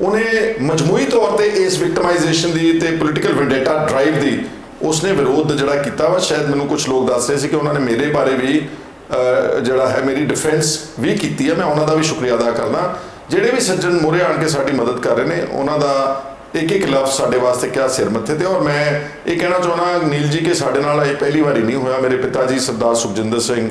ਉਹਨੇ ਮਜਮੂਈ ਤੌਰ ਤੇ ਇਸ ਵਿਕਟਮਾਈਜੇਸ਼ਨ ਦੀ ਤੇ ਪੋਲੀਟੀਕਲ ਵੈਂਡੇਟਾ ਡਰਾਈਵ ਦੀ ਉਸਨੇ ਵਿਰੋਧ ਜਿਹੜਾ ਕੀਤਾ ਵਾ। ਸ਼ਾਇਦ ਮੈਨੂੰ ਕੁਝ ਲੋਕ ਦੱਸ ਰਹੇ ਸੀ ਕਿ ਉਹਨਾਂ ਨੇ ਮੇਰੇ ਬਾਰੇ ਵੀ ਜਿਹੜਾ ਹੈ ਮੇਰੀ ਡਿਫੈਂਸ ਵੀ ਕੀਤੀ ਹੈ, ਮੈਂ ਉਹਨਾਂ ਦਾ ਵੀ ਸ਼ੁਕਰੀਆ ਅਦਾ ਕਰਦਾ। ਜਿਹੜੇ ਵੀ ਸੱਜਣ ਮੂਹਰੇ ਆਣ ਕੇ ਸਾਡੀ ਮਦਦ ਕਰ ਰਹੇ ਨੇ, ਉਹਨਾਂ ਦਾ ਇੱਕ ਲਫ਼ਜ਼ ਸਾਡੇ ਵਾਸਤੇ ਕਿਆ ਸਿਰ ਮੱਥੇ ਤੇ। ਔਰ ਮੈਂ ਇਹ ਕਹਿਣਾ ਚਾਹੁੰਦਾ ਨੀਲ ਜੀ ਕਿ ਸਾਡੇ ਨਾਲ ਇਹ ਪਹਿਲੀ ਵਾਰੀ ਨਹੀਂ ਹੋਇਆ। ਮੇਰੇ ਪਿਤਾ ਜੀ ਸਰਦਾਰ ਸੁਖਜਿੰਦਰ ਸਿੰਘ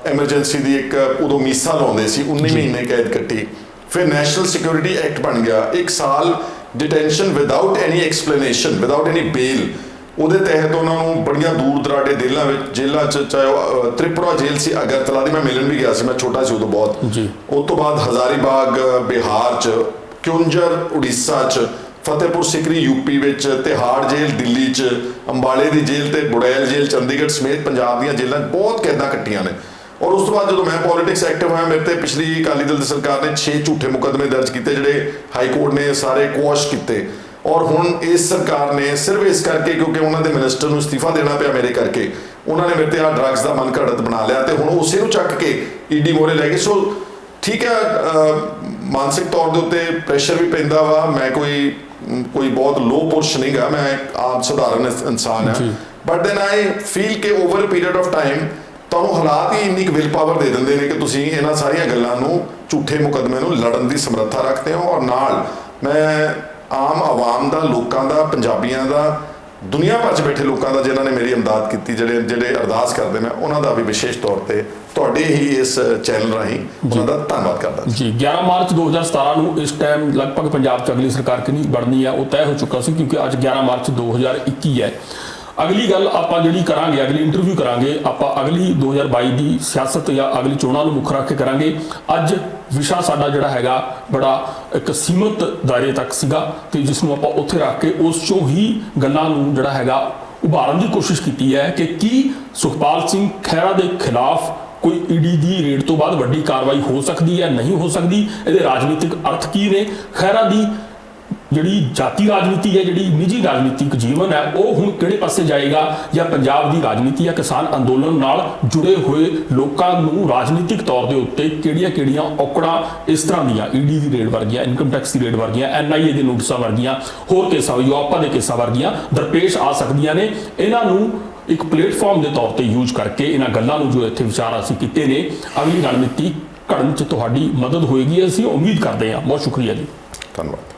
ਐਮਰਜੈਂਸੀ ਦੀ ਇੱਕ ਉਦੋਂ ਮੀਸਾ ਲਾਉਂਦੇ ਸੀ, 19 ਮਹੀਨੇ ਕੈਦ ਕੱਟੀ, ਫਿਰ ਨੈਸ਼ਨਲ ਸਿਕਿਉਰਿਟੀ ਐਕਟ ਬਣ ਗਿਆ, 1 ਸਾਲ detention without any explanation, without any bail. ਉਹਦੇ ਤਹਿਤ ਉਹਨਾਂ ਨੂੰ ਬੜੀਆਂ ਦੂਰ ਦਰਾਡੇ ਜੇਲ੍ਹਾਂ 'ਚ, ਚਾਹੇ ਉਹ ਤ੍ਰਿਪੁਰਾ ਜੇਲ੍ਹ ਸੀ ਅਗਰਤਲਾ ਦੀ, ਮੈਂ ਮਿਲਣ ਵੀ ਗਿਆ ਸੀ, ਮੈਂ ਛੋਟਾ ਸੀ ਉਦੋਂ ਬਹੁਤ। ਉਸ ਤੋਂ ਬਾਅਦ ਹਜ਼ਾਰੀਬਾਗ ਬਿਹਾਰ 'ਚ, ਕਿਉਂਜਰ ਉੜੀਸਾ 'ਚ, ਫਤਿਹਪੁਰ ਸਿਕਰੀ ਯੂਪੀ ਵਿੱਚ, ਤਿਹਾੜ ਜੇਲ੍ਹ ਦਿੱਲੀ 'ਚ, ਅੰਬਾਲੇ ਦੀ ਜੇਲ੍ਹ ਤੇ ਬੁੜੈਲ ਜੇਲ੍ਹ ਚੰਡੀਗੜ੍ਹ ਸਮੇਤ ਪੰਜਾਬ ਦੀਆਂ ਜੇਲ੍ਹਾਂ ਬਹੁਤ ਕੈਦਾਂ ਕੱਟੀਆਂ ਨੇ। ਔਰ ਉਸ ਤੋਂ ਬਾਅਦ ਜਦੋਂ ਮੈਂ ਪੋਲੀਟਿਕਸ ਐਕਟਿਵ ਹੋਇਆ, ਮੇਰੇ ਤੇ ਪਿਛਲੀ ਅਕਾਲੀ ਦਲ ਦੀ ਸਰਕਾਰ ਨੇ 6 ਝੂਠੇ ਮੁਕੱਦਮੇ ਦਰਜ ਕੀਤੇ, ਜਿਹੜੇ ਹਾਈ ਕੋਰਟ ਨੇ ਸਾਰੇ ਕੁਆਸ਼ ਕੀਤੇ। ਔਰ ਹੁਣ ਇਸ ਸਰਕਾਰ ਨੇ ਸਿਰਫ ਇਸ ਕਰਕੇ ਕਿਉਂਕਿ ਉਹਨਾਂ ਦੇ ਮਿਨਿਸਟਰ ਨੂੰ ਅਸਤੀਫਾ ਦੇਣਾ ਪਿਆ ਮੇਰੇ ਕਰਕੇ, ਉਹਨਾਂ ਨੇ ਮੇਰੇ ਤੇ ਆਹ ਡਰੱਗਸ ਦਾ ਮਨ ਘੜਤ ਬਣਾ ਲਿਆ ਤੇ ਹੁਣ ਉਸੇ ਨੂੰ ਚੱਕ ਕੇ ਈਡੀ ਮੋਹਰੇ ਲੈ ਗਏ। ਸੋ ਠੀਕ ਹੈ, ਮਾਨਸਿਕ ਤੌਰ ਦੇ ਉੱਤੇ ਪ੍ਰੈਸ਼ਰ ਵੀ ਪੈਂਦਾ ਵਾ। ਮੈਂ ਕੋਈ ਬਹੁਤ ਲੋ ਪੁਰਸ਼ ਨਹੀਂ ਗਾ, ਮੈਂ ਆਮ ਸਧਾਰਨ ਇਨਸਾਨ ਹਾਂ, ਬਟ ਦੈਨ ਆਈ ਫੀਲ ਕਿ over a period of time ਤੁਹਾਨੂੰ ਹਾਲਾਤ ਹੀ ਇੰਨੀ ਕੁ ਵਿਲ ਪਾਵਰ ਦੇ ਦਿੰਦੇ ਨੇ ਕਿ ਤੁਸੀਂ ਇਹਨਾਂ ਸਾਰੀਆਂ ਗੱਲਾਂ ਨੂੰ, ਝੂਠੇ ਮੁਕੱਦਮੇ ਨੂੰ ਲੜਨ ਦੀ ਸਮਰੱਥਾ ਰੱਖਦੇ ਹੋ। ਔਰ ਨਾਲ ਮੈਂ ਆਮ ਆਵਾਮ ਦਾ, ਲੋਕਾਂ ਦਾ, ਪੰਜਾਬੀਆਂ ਦਾ, ਦੁਨੀਆ ਭਰ 'ਚ ਬੈਠੇ ਲੋਕਾਂ ਦਾ ਜਿਨ੍ਹਾਂ ਨੇ ਮੇਰੀ ਇਮਦਾਦ ਕੀਤੀ, ਜਿਹੜੇ ਅਰਦਾਸ ਕਰਦੇ ਨੇ, ਉਹਨਾਂ ਦਾ ਵੀ ਵਿਸ਼ੇਸ਼ ਤੌਰ ਤੇ ਤੁਹਾਡੇ ਹੀ ਇਸ ਚੈਨਲ ਰਾਹੀਂ ਉਹਨਾਂ ਦਾ ਧੰਨਵਾਦ ਕਰਦਾ ਜੀ। 11 ਮਾਰਚ 2017 ਨੂੰ ਇਸ ਟਾਈਮ ਲਗਭਗ ਪੰਜਾਬ 'ਚ ਅਗਲੀ ਸਰਕਾਰ ਕਿਹਨੀ ਬਣਨੀ ਆ ਉਹ ਤੈਅ ਹੋ ਚੁੱਕਾ ਸੀ, ਕਿਉਂਕਿ ਅੱਜ 11 ਮਾਰਚ 2021 ਹੈ। ਅਗਲੀ ਗੱਲ ਆਪਾਂ ਜਿਹੜੀ ਕਰਾਂਗੇ, ਅਗਲੀ ਇੰਟਰਵਿਊ ਕਰਾਂਗੇ ਆਪਾਂ ਅਗਲੀ 2022 ਦੀ ਸਿਆਸਤ ਜਾਂ ਅਗਲੀ ਚੋਣਾਂ ਨੂੰ ਮੁੱਖ ਰੱਖ ਕੇ ਕਰਾਂਗੇ। ਅੱਜ ਵਿਸ਼ਾ ਸਾਡਾ ਜਿਹੜਾ ਹੈਗਾ ਬੜਾ ਇੱਕ ਸੀਮਤ ਦਾਇਰੇ ਤੱਕ ਸੀਗਾ ਤੇ ਜਿਸ ਨੂੰ ਆਪਾਂ ਉੱਥੇ ਰੱਖ ਕੇ ਉਸ ਚੋਂ ਹੀ ਗੱਲਾਂ ਨੂੰ ਜਿਹੜਾ ਹੈਗਾ ਉਭਾਰਨ ਦੀ ਕੋਸ਼ਿਸ਼ ਕੀਤੀ ਹੈ ਕਿ ਕੀ ਸੁਖਪਾਲ ਸਿੰਘ ਖਹਿਰਾ ਦੇ ਖਿਲਾਫ ਕੋਈ ਈਡੀ ਦੀ ਰੇਡ ਤੋਂ ਬਾਅਦ ਵੱਡੀ ਕਾਰਵਾਈ ਹੋ ਸਕਦੀ ਹੈ, ਨਹੀਂ ਹੋ ਸਕਦੀ, ਇਹਦੇ ਰਾਜਨੀਤਿਕ ਅਰਥ ਕੀ ਨੇ, ਖਹਿਰਾ ਦੀ ਜਿਹੜੀ ਜਾਤੀ ਰਾਜਨੀਤੀ ਹੈ, ਜਿਹੜੀ ਨਿੱਜੀ ਰਾਜਨੀਤਿਕ ਜੀਵਨ ਹੈ, ਉਹ ਹੁਣ ਕਿਹੜੇ ਪਾਸੇ ਜਾਏਗਾ, ਜਾਂ ਪੰਜਾਬ ਦੀ ਰਾਜਨੀਤੀ ਜਾਂ ਕਿਸਾਨ ਅੰਦੋਲਨ ਨਾਲ ਜੁੜੇ ਹੋਏ ਲੋਕਾਂ ਨੂੰ ਰਾਜਨੀਤਿਕ ਤੌਰ ਦੇ ਉੱਤੇ ਕਿਹੜੀਆਂ ਔਕੜਾਂ ਇਸ ਤਰ੍ਹਾਂ ਦੀਆਂ ਈਡੀ ਦੀ ਰੇਡ ਵਰਗੀਆਂ, ਇਨਕਮ ਟੈਕਸ ਦੀ ਰੇਡ ਵਰਗੀਆਂ, NIA ਦੇ ਨੋਟਿਸਾਂ ਵਰਗੀਆਂ, ਹੋਰ ਕੇਸਾਂ ਯੂਪਾ ਦੇ ਕੇਸਾਂ ਵਰਗੀਆਂ ਦਰਪੇਸ਼ ਆ ਸਕਦੀਆਂ ਨੇ। ਇਹਨਾਂ ਨੂੰ ਇੱਕ ਪਲੇਟਫਾਰਮ ਦੇ ਤੌਰ ਤੇ ਯੂਜ਼ ਕਰਕੇ ਇਹਨਾਂ ਗੱਲਾਂ ਨੂੰ ਜੋ ਇੱਥੇ ਵਿਚਾਰ ਅਸੀਂ ਕੀਤੇ ਨੇ, ਅਗਲੀ ਰਣਨੀਤੀ ਘੜਨ 'ਚ ਤੁਹਾਡੀ ਮਦਦ ਹੋਏਗੀ, ਅਸੀਂ ਉਮੀਦ ਕਰਦੇ ਹਾਂ। ਬਹੁਤ ਸ਼ੁਕਰੀਆ ਜੀ, ਧੰਨਵਾਦ।